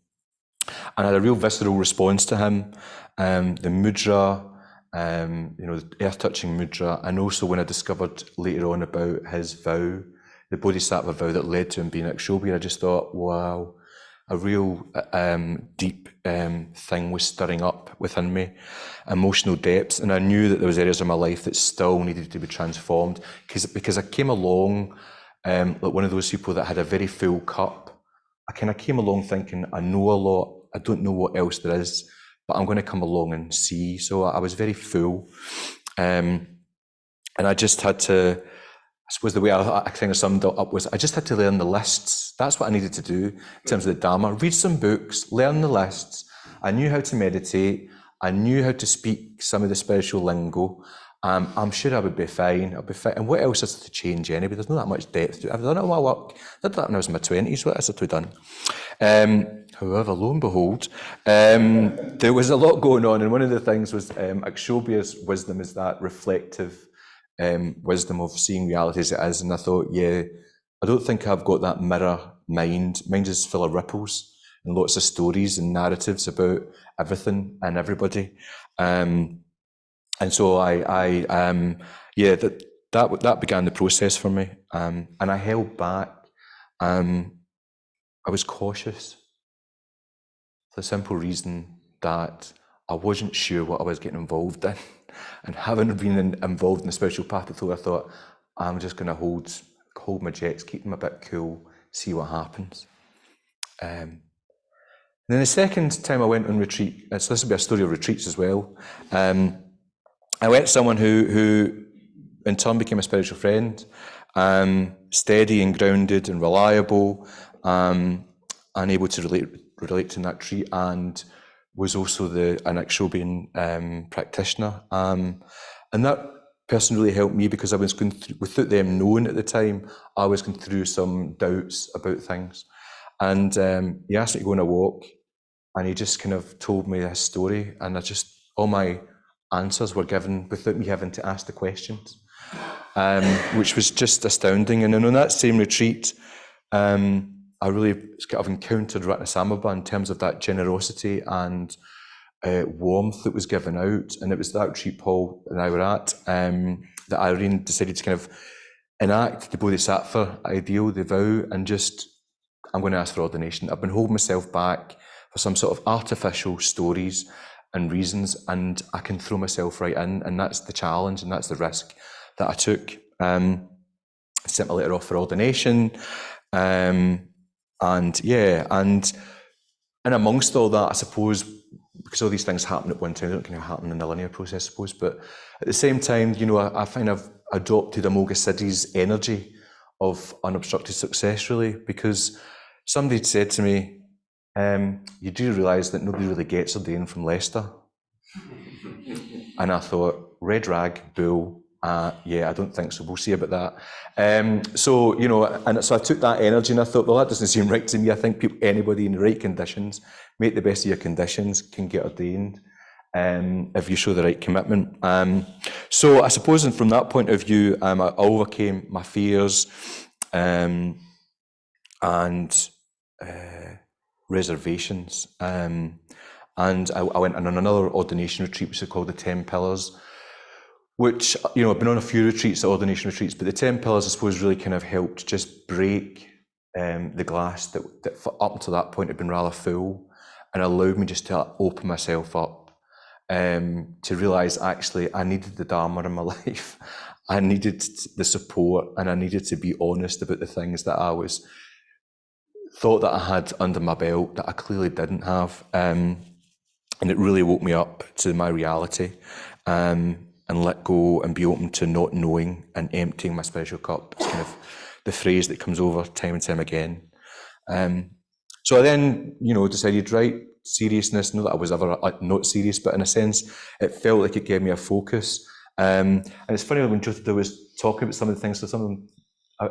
I had a real visceral response to him. The mudra, the earth-touching mudra, and also when I discovered later on about his vow, the Bodhisattva vow that led to him being Akshobhya, I just thought, wow, a real deep thing was stirring up within me, emotional depths, and I knew that there was areas of my life that still needed to be transformed, because I came along like one of those people that had a very full cup. I kind of came along thinking, I know a lot, I don't know what else there is, but I'm going to come along and see. So I was very full, and I just had to, I suppose the way I kind of summed it up was, I just had to learn the lists. That's what I needed to do in terms of the Dharma. Read some books, learn the lists. I knew how to meditate. I knew how to speak some of the spiritual lingo. I'm sure I would be fine. I'll be fine. And what else is to change anyway? There's not that much depth to it. I've done all my work. I did that when I was in my 20s. What else have we done? However, lo and behold, there was a lot going on. And one of the things was Akshobhya's wisdom is that reflective wisdom of seeing reality as it is. And I thought, yeah, I don't think I've got that mirror mind. Mine is full of ripples and lots of stories and narratives about everything and everybody. And so that began the process for me. And I held back. I was cautious for the simple reason that I wasn't sure what I was getting involved in. And having been involved in the spiritual path before, I thought, I'm just going to hold my jets, keep them a bit cool, see what happens. And then the second time I went on retreat, so this will be a story of retreats as well. I went to someone who in turn became a spiritual friend, steady and grounded and reliable, and able to relate to that retreat, and was also an Akshobhyan practitioner. And that person really helped me, because I was going through, without them knowing at the time, I was going through some doubts about things. And he asked me to go on a walk, and he just kind of told me his story, and all my answers were given without me having to ask the questions, which was just astounding. And then on that same retreat, I really kind of encountered Ratnasamabha in terms of that generosity and warmth that was given out. And it was that retreat Paul and I were at, that Irene decided to kind of enact the Bodhisattva ideal, the vow, and I'm going to ask for ordination. I've been holding myself back for some sort of artificial stories and reasons, and I can throw myself right in, and that's the challenge, and that's the risk that I took. I sent my letter off for ordination, and amongst all that, I suppose, because all these things happen at one time, they don't kind of happen in the linear process, I suppose, but at the same time, I find I've adopted Amoga Siddhi's energy of unobstructed success, really, because somebody said to me, you do realise that nobody really gets ordained from Leicester? And I thought, red rag, bull, yeah, I don't think so, we'll see about that. So I took that energy and I thought, well, that doesn't seem right to me. I think anybody in the right conditions, make the best of your conditions, can get ordained if you show the right commitment. So I suppose from that point of view, I overcame my fears and reservations. And I went on another ordination retreat, which is called the 10 Pillars, which, I've been on a few retreats, ordination retreats, but the 10 Pillars, I suppose, really kind of helped just break the glass that up until that point had been rather full, and allowed me just to open myself up to realise, actually, I needed the Dharma in my life. I needed the support, and I needed to be honest about the things that I thought that I had under my belt that I clearly didn't have. And it really woke me up to my reality, and let go and be open to not knowing and emptying my spiritual cup. It's kind of the phrase that comes over time and time again. So I then, decided, right, seriousness, not that I was ever not serious, but in a sense, it felt like it gave me a focus. And it's funny, when Jyotita was talking about some of the things, so some of them,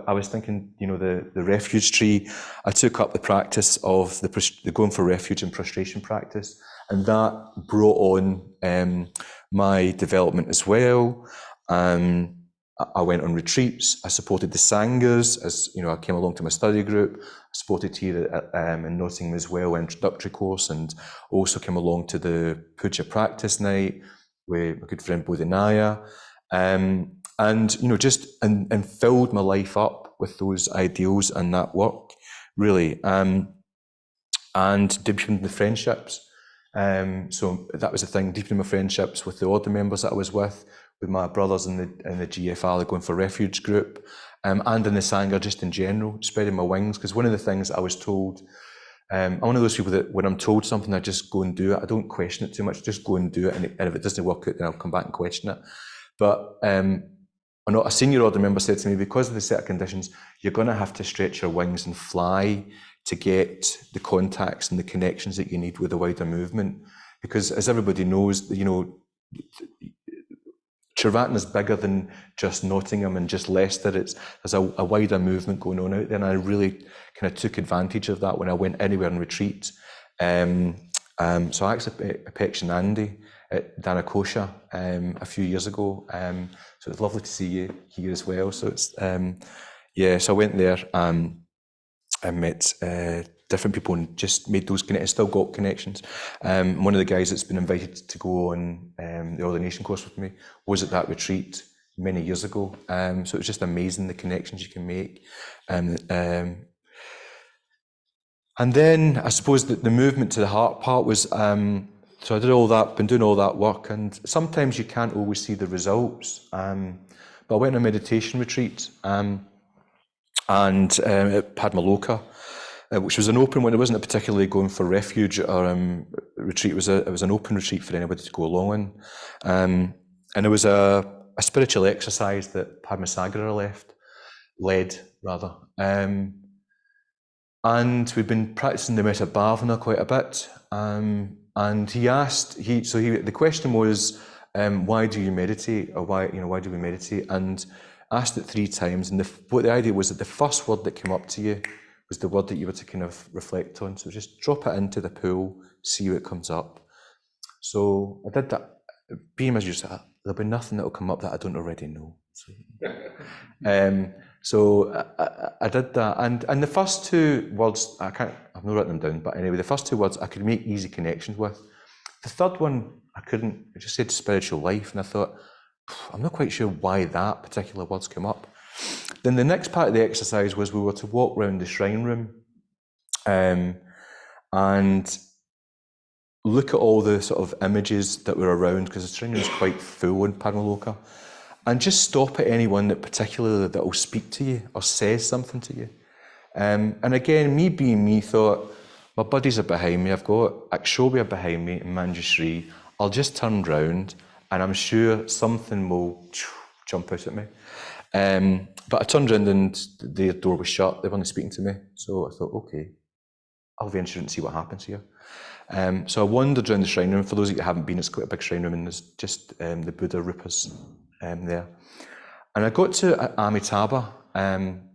I was thinking, the refuge tree, I took up the practice of the going for refuge and prostration practice, and that brought on my development as well. I went on retreats, I supported the Sanghas, as I came along to my study group, I supported here in Nottingham as well, an introductory course, and also came along to the Puja practice night with my good friend Bodhinaya. And filled my life up with those ideals and that work, really, and deepened the friendships. So that was the thing, deepening my friendships with the order members that I was with my brothers in the GFR, the Going for Refuge group, and in the Sangha just in general, spreading my wings. Because one of the things I was told, I'm one of those people that when I'm told something, I just go and do it. I don't question it too much, just go and do it. And if it doesn't work out, then I'll come back and question it. But a senior order member said to me, because of the set of conditions, you're going to have to stretch your wings and fly to get the contacts and the connections that you need with the wider movement. Because as everybody knows, Triratna is bigger than just Nottingham and just Leicester. There's a wider movement going on out there, and I really kind of took advantage of that when I went anywhere on retreat. So I actually Apex Nandi at Danakosha a few years ago. So it's lovely to see you here as well. So it's so I went there and met different people and just made those connections, still got connections. One of the guys that's been invited to go on the ordination course with me was at that retreat many years ago. So it was just amazing the connections you can make. And then I suppose that the movement to the heart part was, so I did all that, been doing all that work, and sometimes you can't always see the results. But I went on a meditation retreat and at Padmaloka, which was an open one. It wasn't a particularly going for refuge or retreat. It was an open retreat for anybody to go along in. And it was a spiritual exercise that Padmasagara led. And we've been practicing the Metta Bhavana quite a bit. And he asked, the question was, why do you meditate, or why do we meditate? And asked it 3 times. And what the idea was that the first word that came up to you was the word that you were to kind of reflect on. So just drop it into the pool, see what comes up. So I did that. Being as you said, there'll be nothing that will come up that I don't already know. So I did that, and the first 2 words I've not written them down, but anyway, the first 2 words I could make easy connections with. The third one I couldn't. I just said spiritual life, and I thought, I'm not quite sure why that particular words came up. Then the next part of the exercise was we were to walk around the shrine room, and look at all the sort of images that were around, because the shrine room is quite full in Padmaloka, and just stop at anyone that particularly that will speak to you or says something to you. And again, me being me, thought, my buddies are behind me, I've got Akshobhya behind me and Manjushri, I'll just turn round and I'm sure something will jump out at me. But I turned around and the door was shut, they weren't speaking to me, so I thought, okay, I'll venture and see what happens here. So I wandered around the shrine room. For those of you that haven't been, it's quite a big shrine room, and there's just the Buddha Rupas there. And I got to Amitabha, and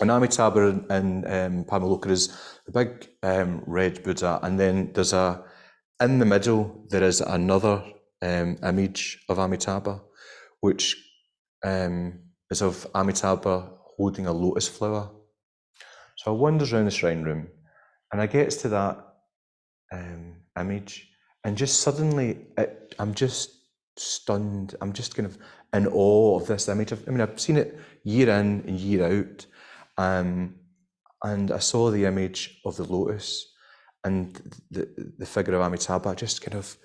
Amitabha in Padmaloka is the big red Buddha, and then there's in the middle there is another image of Amitabha, which is of Amitabha holding a lotus flower. So I wanders around the shrine room, and I gets to that image, and just suddenly I'm just stunned. I'm just kind of in awe of this image. I've seen it year in and year out, and I saw the image of the lotus and the figure of Amitabha just kind of,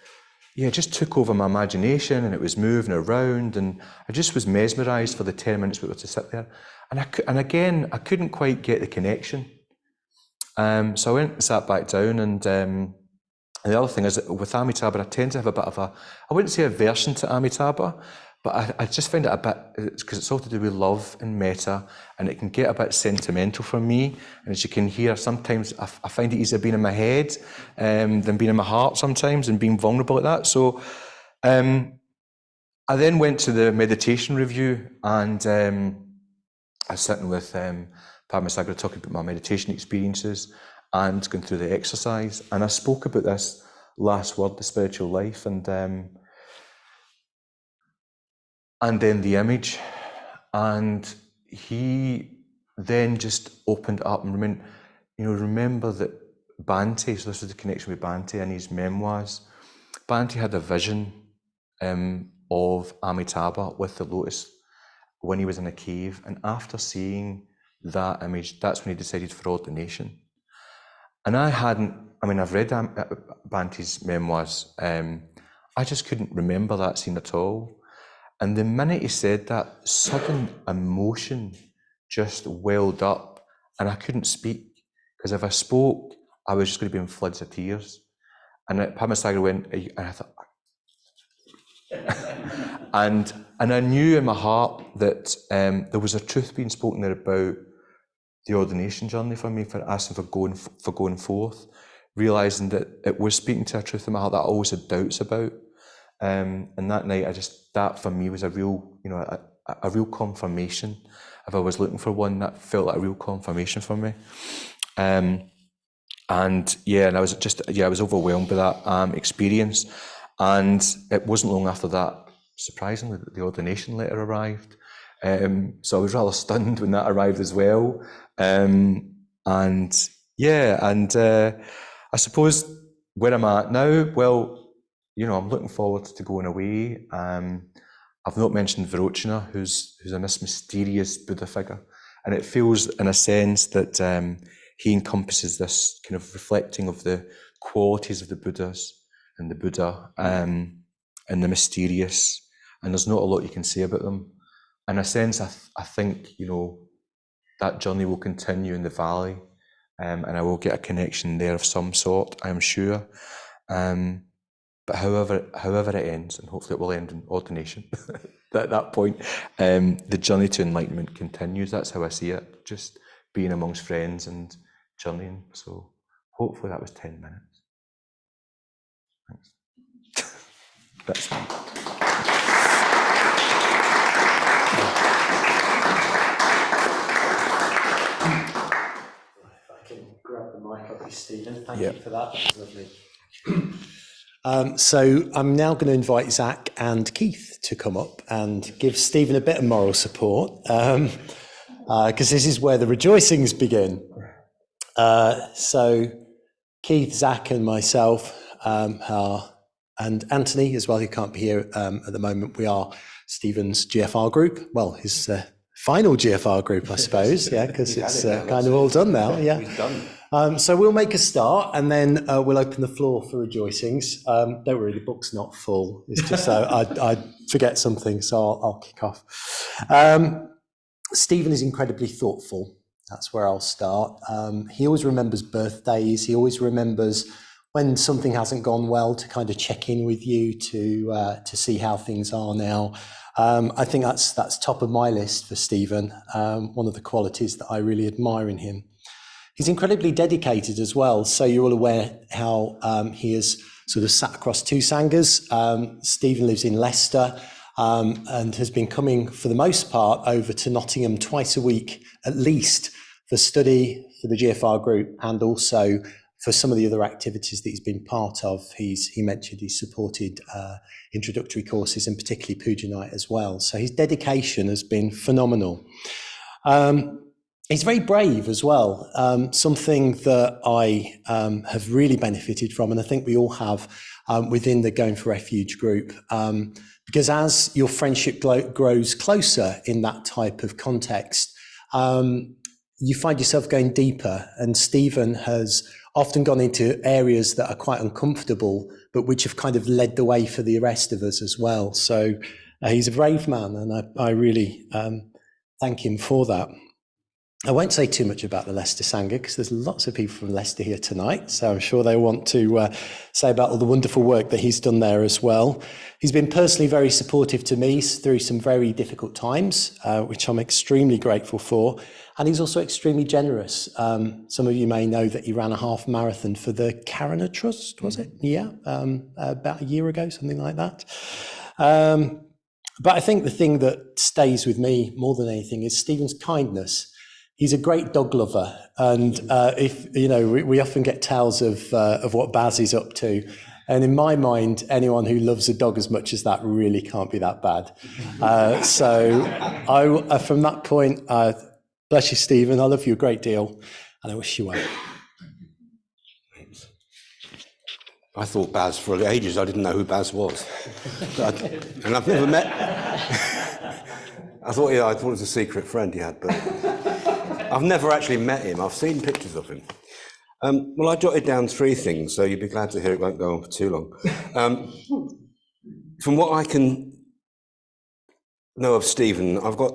just took over my imagination, and it was moving around, and I just was mesmerised for the 10 minutes we were to sit there. And again, I couldn't quite get the connection. So I went and sat back down, and the other thing is that with Amitabha, I tend to have a bit of I wouldn't say aversion to Amitabha, but I just find it a bit, because it's all to do with love and metta, and it can get a bit sentimental for me. And as you can hear, sometimes I find it easier being in my head than being in my heart sometimes, and being vulnerable like that. So I then went to the meditation review, and I was sitting with Padmasambhava talking about my meditation experiences and going through the exercise. And I spoke about this last word, the spiritual life, and then the image. And he then just opened up and remember that Bhante, so this was the connection with Bhante in his memoirs. Bhante had a vision of Amitabha with the lotus when he was in a cave, and after seeing that image, that's when he decided for ordination. And I've read Bhante's memoirs, I just couldn't remember that scene at all. And the minute he said that, sudden emotion just welled up, and I couldn't speak, because if I spoke, I was just going to be in floods of tears. And Padmasambhava went, and I thought, and I knew in my heart that there was a truth being spoken there about the ordination journey for me, for asking for going forth, realising that it was speaking to a truth in my heart that I always had doubts about. And that night, that for me was a real, a real confirmation. If I was looking for one, that felt like a real confirmation for me. And I was overwhelmed by that experience. And it wasn't long after that, surprisingly, that the ordination letter arrived. So I was rather stunned when that arrived as well. I suppose where I'm at now, well, I'm looking forward to going away. I've not mentioned Virochana, who's a mysterious Buddha figure, and it feels, in a sense, that he encompasses this kind of reflecting of the qualities of the Buddhas and the Buddha, and the mysterious. And there's not a lot you can say about them. In a sense, I think that journey will continue in the valley, and I will get a connection there of some sort, I'm sure. But however it ends, and hopefully it will end in ordination, at that point, the journey to enlightenment continues. That's how I see it, just being amongst friends and journeying. So hopefully that was 10 minutes. Thanks. That's fine. If I can grab the mic up, Stephen. Thank you for that. That was lovely. So I'm now going to invite Zach and Keith to come up and give Stephen a bit of moral support, because this is where the rejoicings begin. So Keith, Zach and myself and Anthony as well, who can't be here at the moment, we are Stephen's GFR group. Well, his final GFR group, I suppose, because it's kind of all done now. Yeah. So we'll make a start, and then we'll open the floor for rejoicings. Don't worry, the book's not full. It's just so I forget something, so I'll kick off. Stephen is incredibly thoughtful. That's where I'll start. He always remembers birthdays. He always remembers when something hasn't gone well to kind of check in with you to see how things are now. I think that's top of my list for Stephen. One of the qualities that I really admire in him. He's incredibly dedicated as well. So you're all aware how he has sort of sat across two Sanghas. Stephen lives in Leicester and has been coming for the most part over to Nottingham twice a week, at least, for study for the GFR group and also for some of the other activities that he's been part of. He mentioned he supported introductory courses and particularly Puja Night as well. So his dedication has been phenomenal. He's very brave as well, something that I have really benefited from, and I think we all have within the Going for Refuge group, because as your friendship grows closer in that type of context, you find yourself going deeper, and Stephen has often gone into areas that are quite uncomfortable, but which have kind of led the way for the rest of us as well. So he's a brave man, and I really thank him for that. I won't say too much about the Leicester Sangha because there's lots of people from Leicester here tonight, so I'm sure they want to say about all the wonderful work that he's done there as well. He's been personally very supportive to me through some very difficult times, which I'm extremely grateful for, and he's also extremely generous. Some of you may know that he ran a half marathon for the Karana Trust, was it? Yeah, about a year ago, something like that. But I think the thing that stays with me more than anything is Stephen's kindness. He's a great dog lover, and if you know, we often get tales of what Baz is up to, and in my mind, anyone who loves a dog as much as that really can't be that bad. So, from that point, bless you, Stephen. I love you a great deal, and I wish you well. I thought Baz for ages. I didn't know who Baz was, and I've never met. I thought it was a secret friend he had, but. I've never actually met him. I've seen pictures of him. Well, I jotted down 3 things, so you'll be glad to hear it won't go on for too long. From what I can know of Stephen, I've got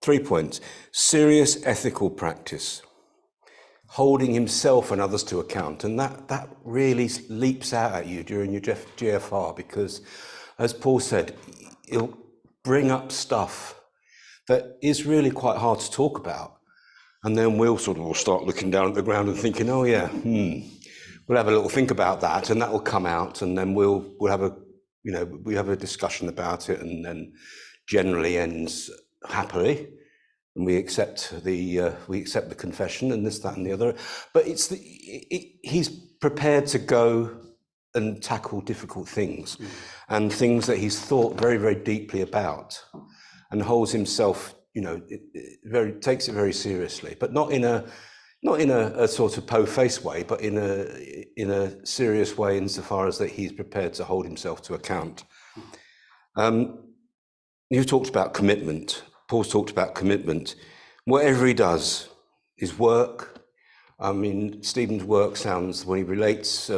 3 points. Serious ethical practice, holding himself and others to account, and that really leaps out at you during your GFR because, as Paul said, he'll bring up stuff that is really quite hard to talk about. And then we'll start looking down at the ground and thinking, oh yeah, we'll have a little think about that, and that will come out, and then we'll have a discussion about it, and then generally ends happily, and we accept the confession and this, that, and the other. But he's prepared to go and tackle difficult things, and things that he's thought very, very deeply about, and holds himself. Takes it very seriously, but not in a sort of po-face way, but in a serious way insofar as that he's prepared to hold himself to account. You talked about commitment. Paul's talked about commitment. Whatever he does, his work. I mean, Stephen's work sounds, when he relates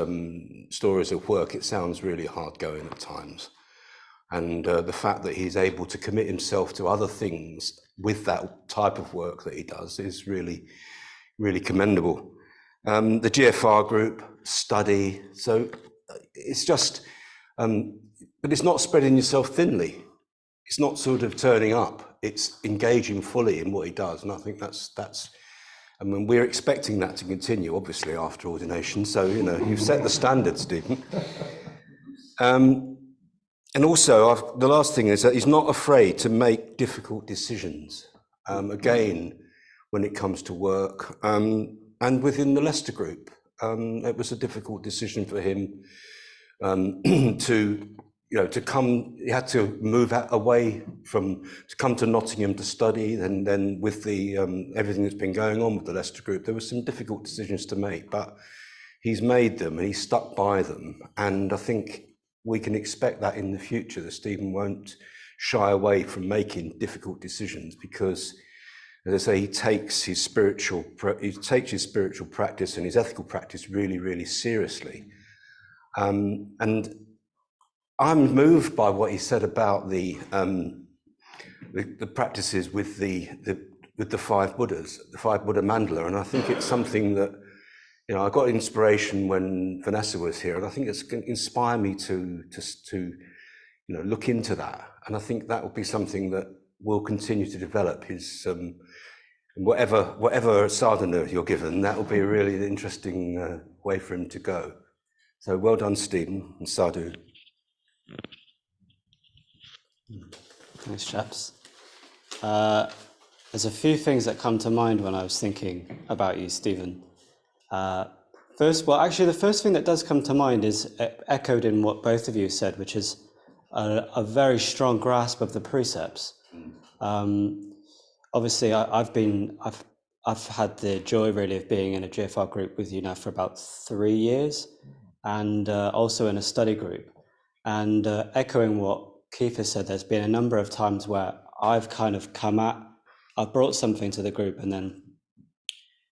stories of work, it sounds really hard going at times. And the fact that he's able to commit himself to other things with that type of work that he does is really, really commendable. The GFR group, study, so it's just, but it's not spreading yourself thinly. It's not sort of turning up, it's engaging fully in what he does. And I think that's, I mean, we're expecting that to continue, obviously, after ordination. So, you've set the standard, Stephen. And also, the last thing is that he's not afraid to make difficult decisions, again, when it comes to work, and within the Leicester group. It was a difficult decision for him to come. He had to move away to come to Nottingham to study, and then with the everything that's been going on with the Leicester group, there were some difficult decisions to make, but he's made them and he's stuck by them, and I think we can expect that in the future, that Stephen won't shy away from making difficult decisions, because as I say, he takes his spiritual practice and his ethical practice really, really seriously. And I'm moved by what he said about the practices with the five Buddhas, the five Buddha mandala, and I think it's something that, you know, I got inspiration when Vanessa was here, and I think it's going to inspire me to you know, look into that, and I think that will be something that will continue to develop his whatever sadhana you're given. That will be a really interesting way for him to go. So well done, Stephen, and sadhu. Thanks, chaps. There's a few things that come to mind when I was thinking about you, Stephen. The first thing that does come to mind is echoed in what both of you said, which is a very strong grasp of the precepts. Obviously, I've had the joy really of being in a GFR group with you now for about 3 years, and also in a study group. And echoing what Keith has said, there's been a number of times where I've brought something to the group, and then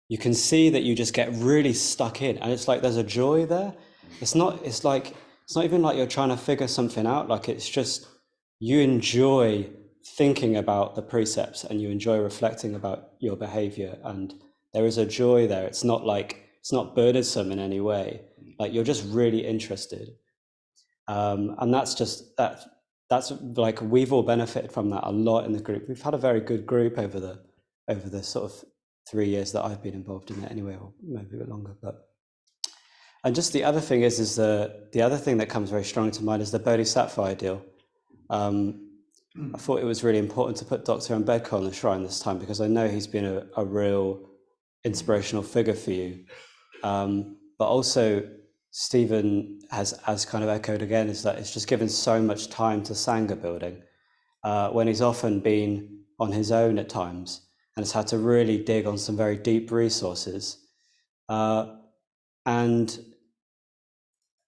you can see that you just get really stuck in, and it's like there's a joy there. It's not even like you're trying to figure something out. Like, it's just you enjoy thinking about the precepts and you enjoy reflecting about your behavior, and there is a joy there. It's not burdensome in any way. Like, you're just really interested, and that's like, we've all benefited from that a lot in the group. We've had a very good group over the sort of 3 years that I've been involved in it anyway, or maybe a bit longer. And just the other thing is the other thing that comes very strongly to mind is the Bodhisattva ideal. I thought it was really important to put Dr. Ambedkar on the shrine this time, because I know he's been a real inspirational figure for you. But also, Stephen has kind of echoed again, is that it's just given so much time to Sangha building, when he's often been on his own at times and has had to really dig on some very deep resources. And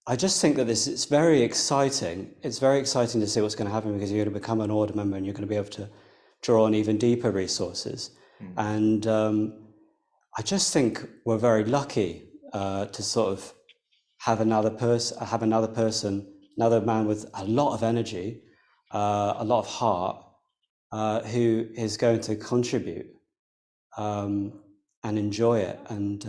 I just think that it's very exciting. It's very exciting to see what's going to happen, because you're going to become an order member and you're going to be able to draw on even deeper resources. And I just think we're very lucky to sort of have another man with a lot of energy, a lot of heart, who is going to contribute and enjoy it. And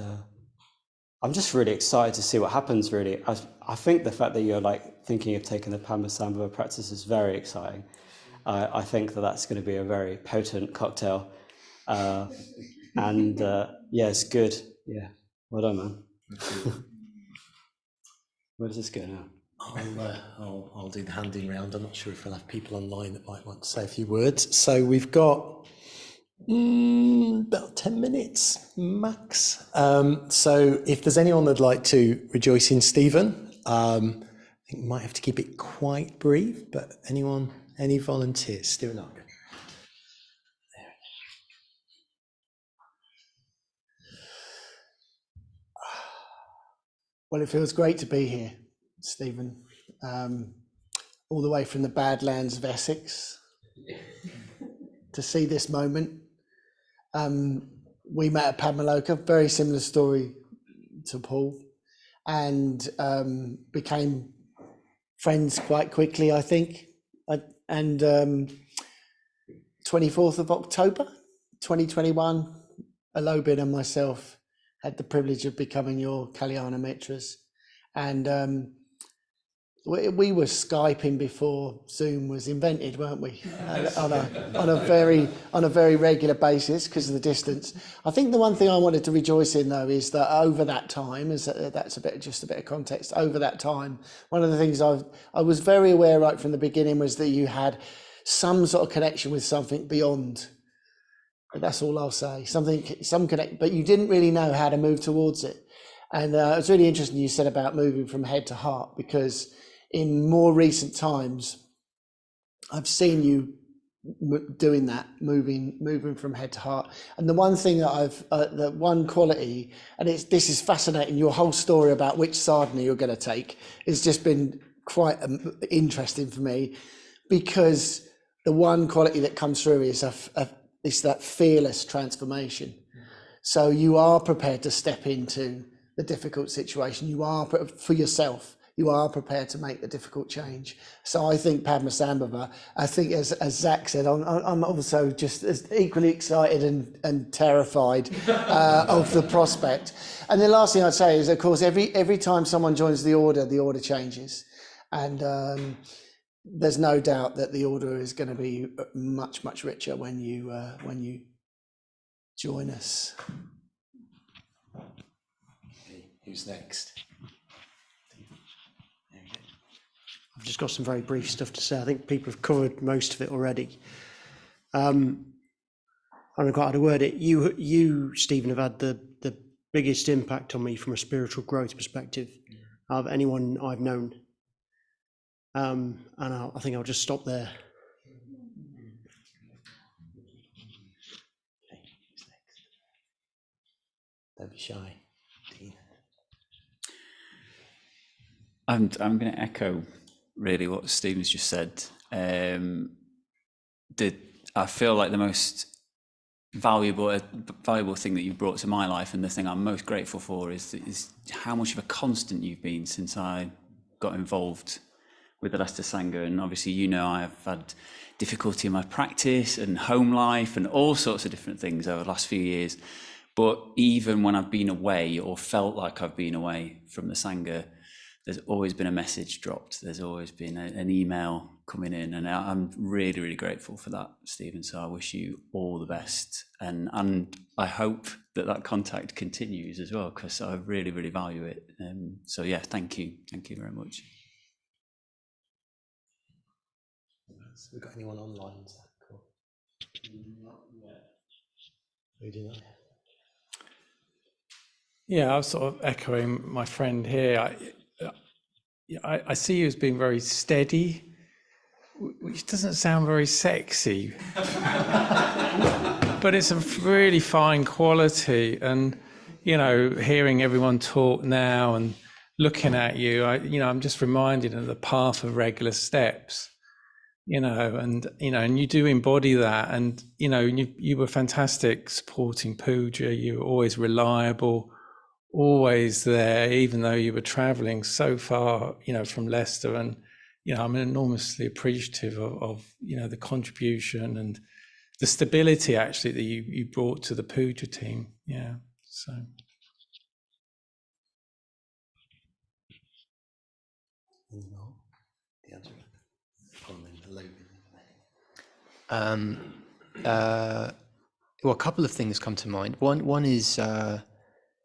I'm just really excited to see what happens, really. I think the fact that you're like thinking of taking the Padmasambhava practice is very exciting. I think that's going to be a very potent cocktail. And yeah, it's good. Yeah, well done, man. Where does this go now? I'll do the handing round. I'm not sure if we'll have people online that might want to say a few words. So we've got about 10 minutes max. So if there's anyone that'd like to rejoice in Stephen, I think we might have to keep it quite brief, but any volunteers? Stephen Argo. Well, it feels great to be here, Stephen, all the way from the Badlands of Essex to see this moment. We met at Padmaloka, very similar story to Paul, and became friends quite quickly, I think. And 24th of October, 2021, Alobin and myself had the privilege of becoming your Kalyana Mitras. And we were Skyping before Zoom was invented, weren't we? on a very regular basis because of the distance. I think the one thing I wanted to rejoice in, though, is that over that time, that's just a bit of context. Over that time, one of the things I was very aware right from the beginning was that you had some sort of connection with something beyond. That's all I'll say. Some connect, but you didn't really know how to move towards it. And it was really interesting you said about moving from head to heart, because in more recent times, I've seen you doing that, moving from head to heart. And the one thing that the one quality, and this is fascinating, your whole story about which sadhana you're going to take has just been quite interesting for me, because the one quality that comes through is it's that fearless transformation. So you are prepared to step into the difficult situation. You are, for yourself, you are prepared to make the difficult change. So I think Padmasambhava, I think as Zach said, I'm also just as equally excited and terrified of the prospect. And the last thing I'd say is, of course, every time someone joins the order changes. And there's no doubt that the order is going to be much, much richer when you join us. Okay, who's next? I've just got some very brief stuff to say. I think people have covered most of it already. I don't know quite how to word it. You, Stephen, have had the biggest impact on me from a spiritual growth perspective of anyone I've known. And I think I'll just stop there. Okay, who's next? Don't be shy. Dean. I'm going to echo really what Stephen's just said. I feel like the most valuable thing that you've brought to my life, and the thing I'm most grateful for, is how much of a constant you've been since I got involved with the Leicester Sangha. And obviously, you know, I've had difficulty in my practice and home life and all sorts of different things over the last few years. But even when I've been away or felt like I've been away from the Sangha, there's always been a message dropped. There's always been an email coming in, and I'm really, really grateful for that, Stephen. So I wish you all the best, and I hope that contact continues as well, because I really, really value it. So yeah, thank you very much. So we've got anyone online? Cool. Not yet. We do not. Yeah, I was sort of echoing my friend here. I see you as being very steady, which doesn't sound very sexy, but it's a really fine quality. And, you know, hearing everyone talk now and looking at you, I'm just reminded of the path of regular steps, and you do embody that. And, you were fantastic supporting Puja. You were always reliable, always there, even though you were traveling so far, from Leicester. And, I'm enormously appreciative of the contribution and the stability actually that you brought to the Puja team. Yeah. So. The answer. Well, a couple of things come to mind. One is,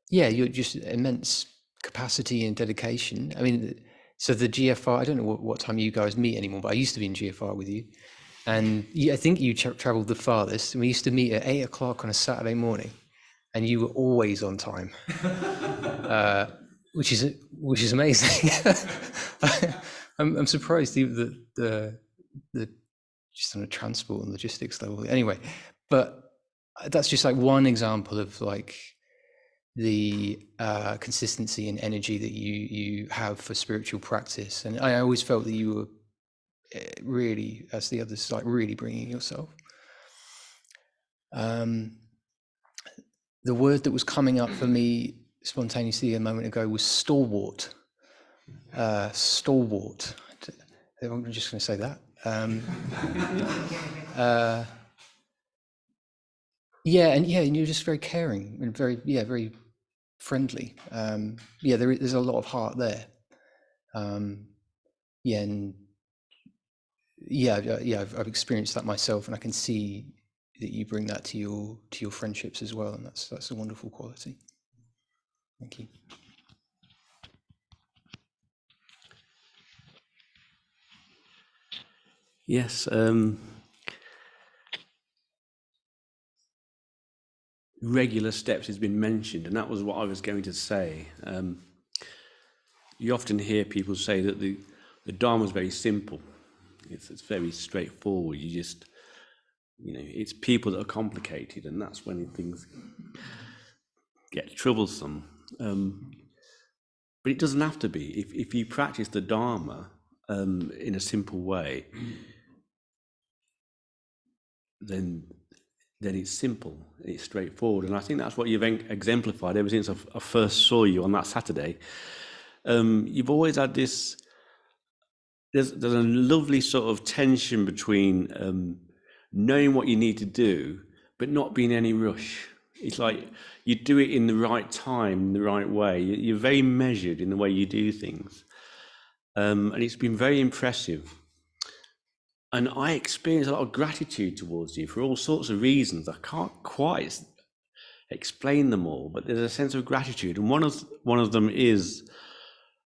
you're just immense capacity and dedication. I mean, so the GFR, I don't know what time you guys meet anymore, but I used to be in GFR with you. And I think you traveled the farthest. And we used to meet at 8 o'clock on a Saturday morning, and you were always on time, which is amazing. I'm surprised that the just on a transport and logistics level. Anyway, but that's just like one example of like the consistency and energy that you have for spiritual practice. And I always felt that you were really, as the others, like really bringing yourself. The word that was coming up for me spontaneously a moment ago was stalwart. Stalwart. I'm just going to say that. And you're just very caring and very friendly. There's a lot of heart there. I've experienced that myself, and I can see that you bring that to your friendships as well, and that's a wonderful quality. Thank you. Yes, regular steps has been mentioned, and that was what I was going to say. You often hear people say that the Dharma is very simple. It's very straightforward. You just, it's people that are complicated, and that's when things get troublesome. But it doesn't have to be. If you practice the Dharma in a simple way, then then it's simple, it's straightforward. And I think that's what you've exemplified ever since I first saw you on that Saturday. You've always had this, there's a lovely sort of tension between knowing what you need to do, but not being in any rush. It's like you do it in the right time, in the right way. You're very measured in the way you do things. And it's been very impressive. And I experience a lot of gratitude towards you for all sorts of reasons. I can't quite explain them all, but there's a sense of gratitude. And one of them is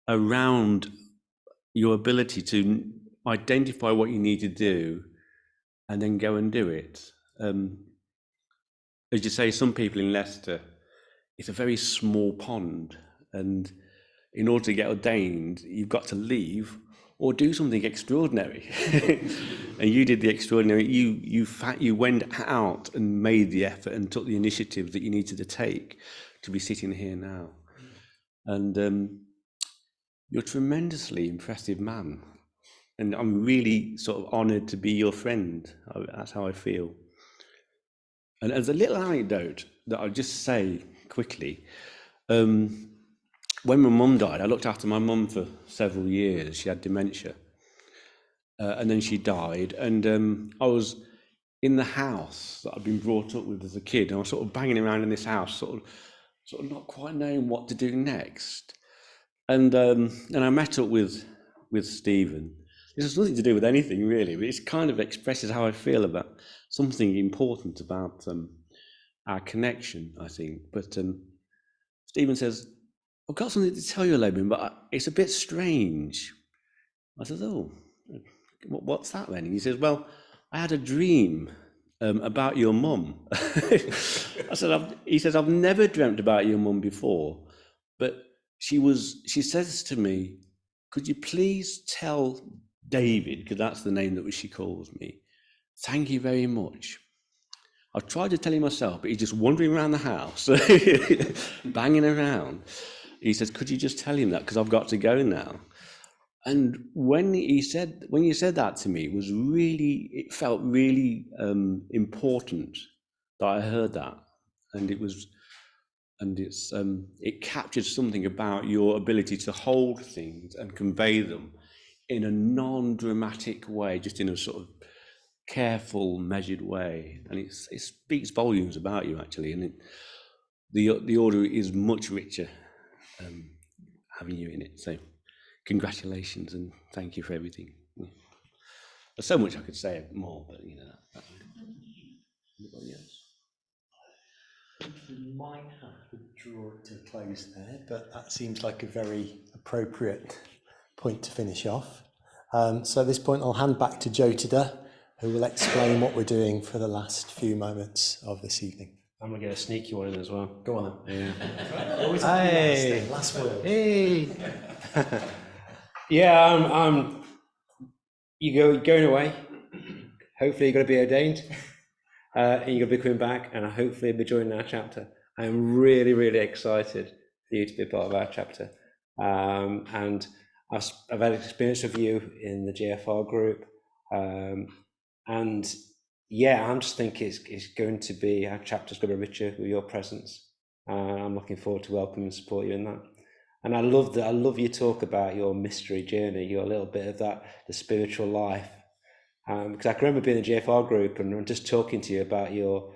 around your ability to identify what you need to do and then go and do it. As you say, some people in Leicester, it's a very small pond, and in order to get ordained, you've got to leave or do something extraordinary. And you did the extraordinary. You went out and made the effort and took the initiative that you needed to take to be sitting here now. And you're a tremendously impressive man. And I'm really sort of honoured to be your friend. That's how I feel. And as a little anecdote that I'll just say quickly, when my mum died, I looked after my mum for several years. She had dementia. And then she died. And I was in the house that I'd been brought up with as a kid. And I was sort of banging around in this house, sort of not quite knowing what to do next. And I met up with Stephen. This has nothing to do with anything really, but it kind of expresses how I feel about something important about our connection, I think. But Stephen says, I've got something to tell you, Logan, but it's a bit strange. I said, oh, what's that then? And he says, well, I had a dream about your mum. He says, I've never dreamt about your mum before, but she says to me, could you please tell David, because that's the name that she calls me, thank you very much. I've tried to tell him myself, but he's just wandering around the house, banging around. He says, could you just tell him that, because I've got to go now. And when you said that to me, it felt really important that I heard that. And it captured something about your ability to hold things and convey them in a non-dramatic way, just in a sort of careful, measured way. And it speaks volumes about you, actually. And the order is much richer having you in it. So congratulations and thank you for everything. There's so much I could say more, but anybody else? We might have to draw it to a close there, but that seems like a very appropriate point to finish off. So at this point, I'll hand back to Jyotika, who will explain what we're doing for the last few moments of this evening. I'm going to get a sneaky one in as well. Go on then. Yeah. Hey. Last word. Hey. Yeah, you're going away. Hopefully you're going to be ordained. And you're going to be coming back, and hopefully you'll be joining our chapter. I'm really, really excited for you to be a part of our chapter. And I've had experience of you in the GFR group. And yeah, I'm just thinking it's going to be, our chapter's going to be richer with your presence. I'm looking forward to welcome and support you in that. And I love your talk about your mystery journey, your little bit of that, the spiritual life. Because I can remember being in the GFR group and just talking to you about your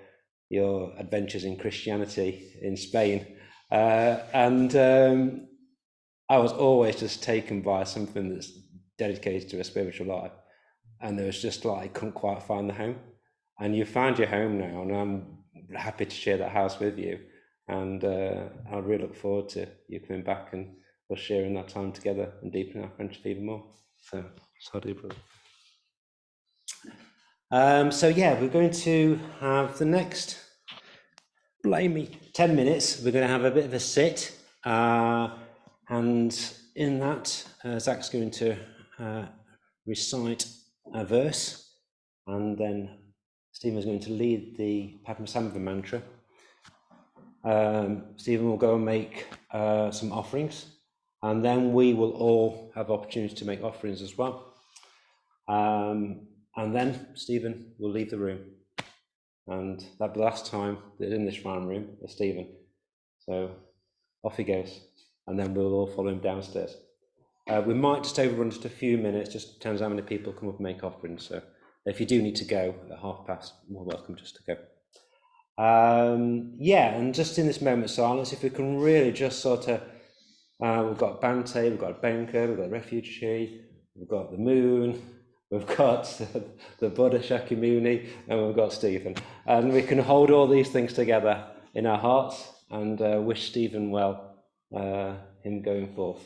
adventures in Christianity in Spain. And I was always just taken by something that's dedicated to a spiritual life. And there was just like, I couldn't quite find the home. And you found your home now, and I'm happy to share that house with you. And I really look forward to you coming back and us sharing that time together and deepening our friendship even more. So do, brother. So yeah, we're going to have the next 10 minutes. We're going to have a bit of a sit, and in that, Zach's going to recite a verse, and then Stephen's going to lead the Padmasambhava mantra. Stephen will go and make some offerings, and then we will all have opportunity to make offerings as well. And then Stephen will leave the room. and that'll be the last time that in the shrine room is Stephen. So off he goes, and then we'll all follow him downstairs. We might just overrun just a few minutes, just in terms of how many people come up and make offerings. So if you do need to go at past, more welcome just to go. Yeah, and just in this moment of silence, if we can really just sort of, we've got Bante, we've got a Benka, we've got a refugee, we've got the moon, we've got the Buddha Shakyamuni, and we've got Stephen. And we can hold all these things together in our hearts and wish Stephen well, him going forth.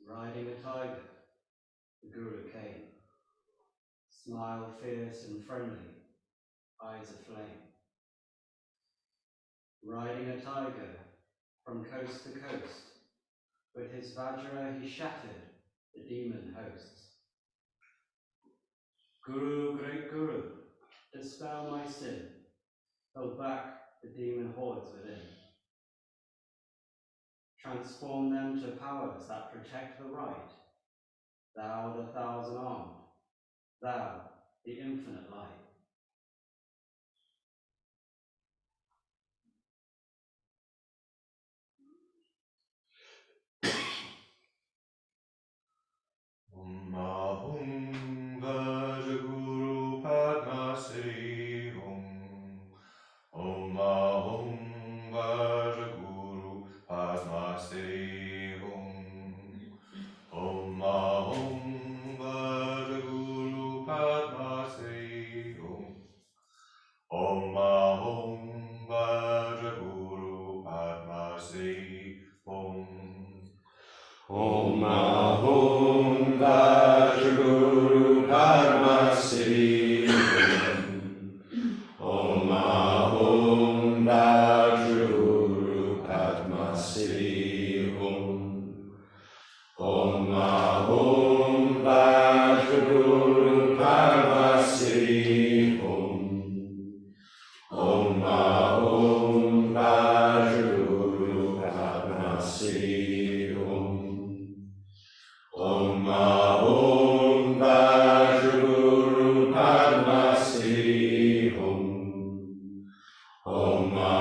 Riding a tiger, the Guru came. Smile fierce and friendly, eyes aflame. Riding a tiger from coast to coast, with his Vajra he shattered the demon hosts. Guru, great Guru, dispel my sin, hold back the demon hordes within. Transform them to powers that protect the right. Thou the thousand-armed, thou the infinite light. Om Ahum Vajaguru Padma Sri Om. Om Ahum Vajaguru Padma Sri Om. Om Ahum Vajaguru Padma Sri Om. Om Ahum Vajaguru Padma Sri Om. Om Ahum Vajaguru Padma Sri Om. Om Ahum Vajaguru Padma Sri Om. Om Ahum Vajaguru Padma Sri Om. Om Ahum Vajaguru Padma Sri Om. Om Ahum Vajaguru Padma Sri Om. Om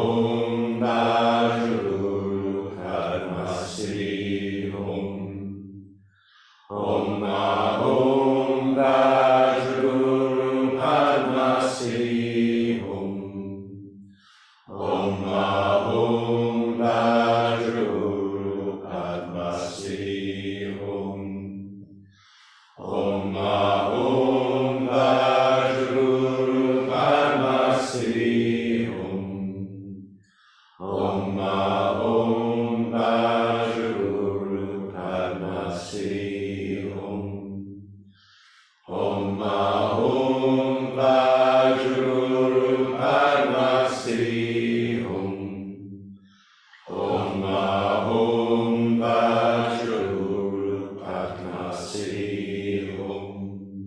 Ahum Vajaguru Padma Sri Om. Om Ahum Vajaguru Padma Sri Om. Om Ahum Vajaguru Padma Sri Om. Om Ahum Vajaguru Padma Sri Om. Om Ahum Vajaguru Padma Sri Om. Om Ahum Vajaguru Padma Sri Om. Om Ahum Vajaguru Padma Sri Om.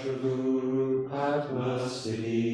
Padma Siddhi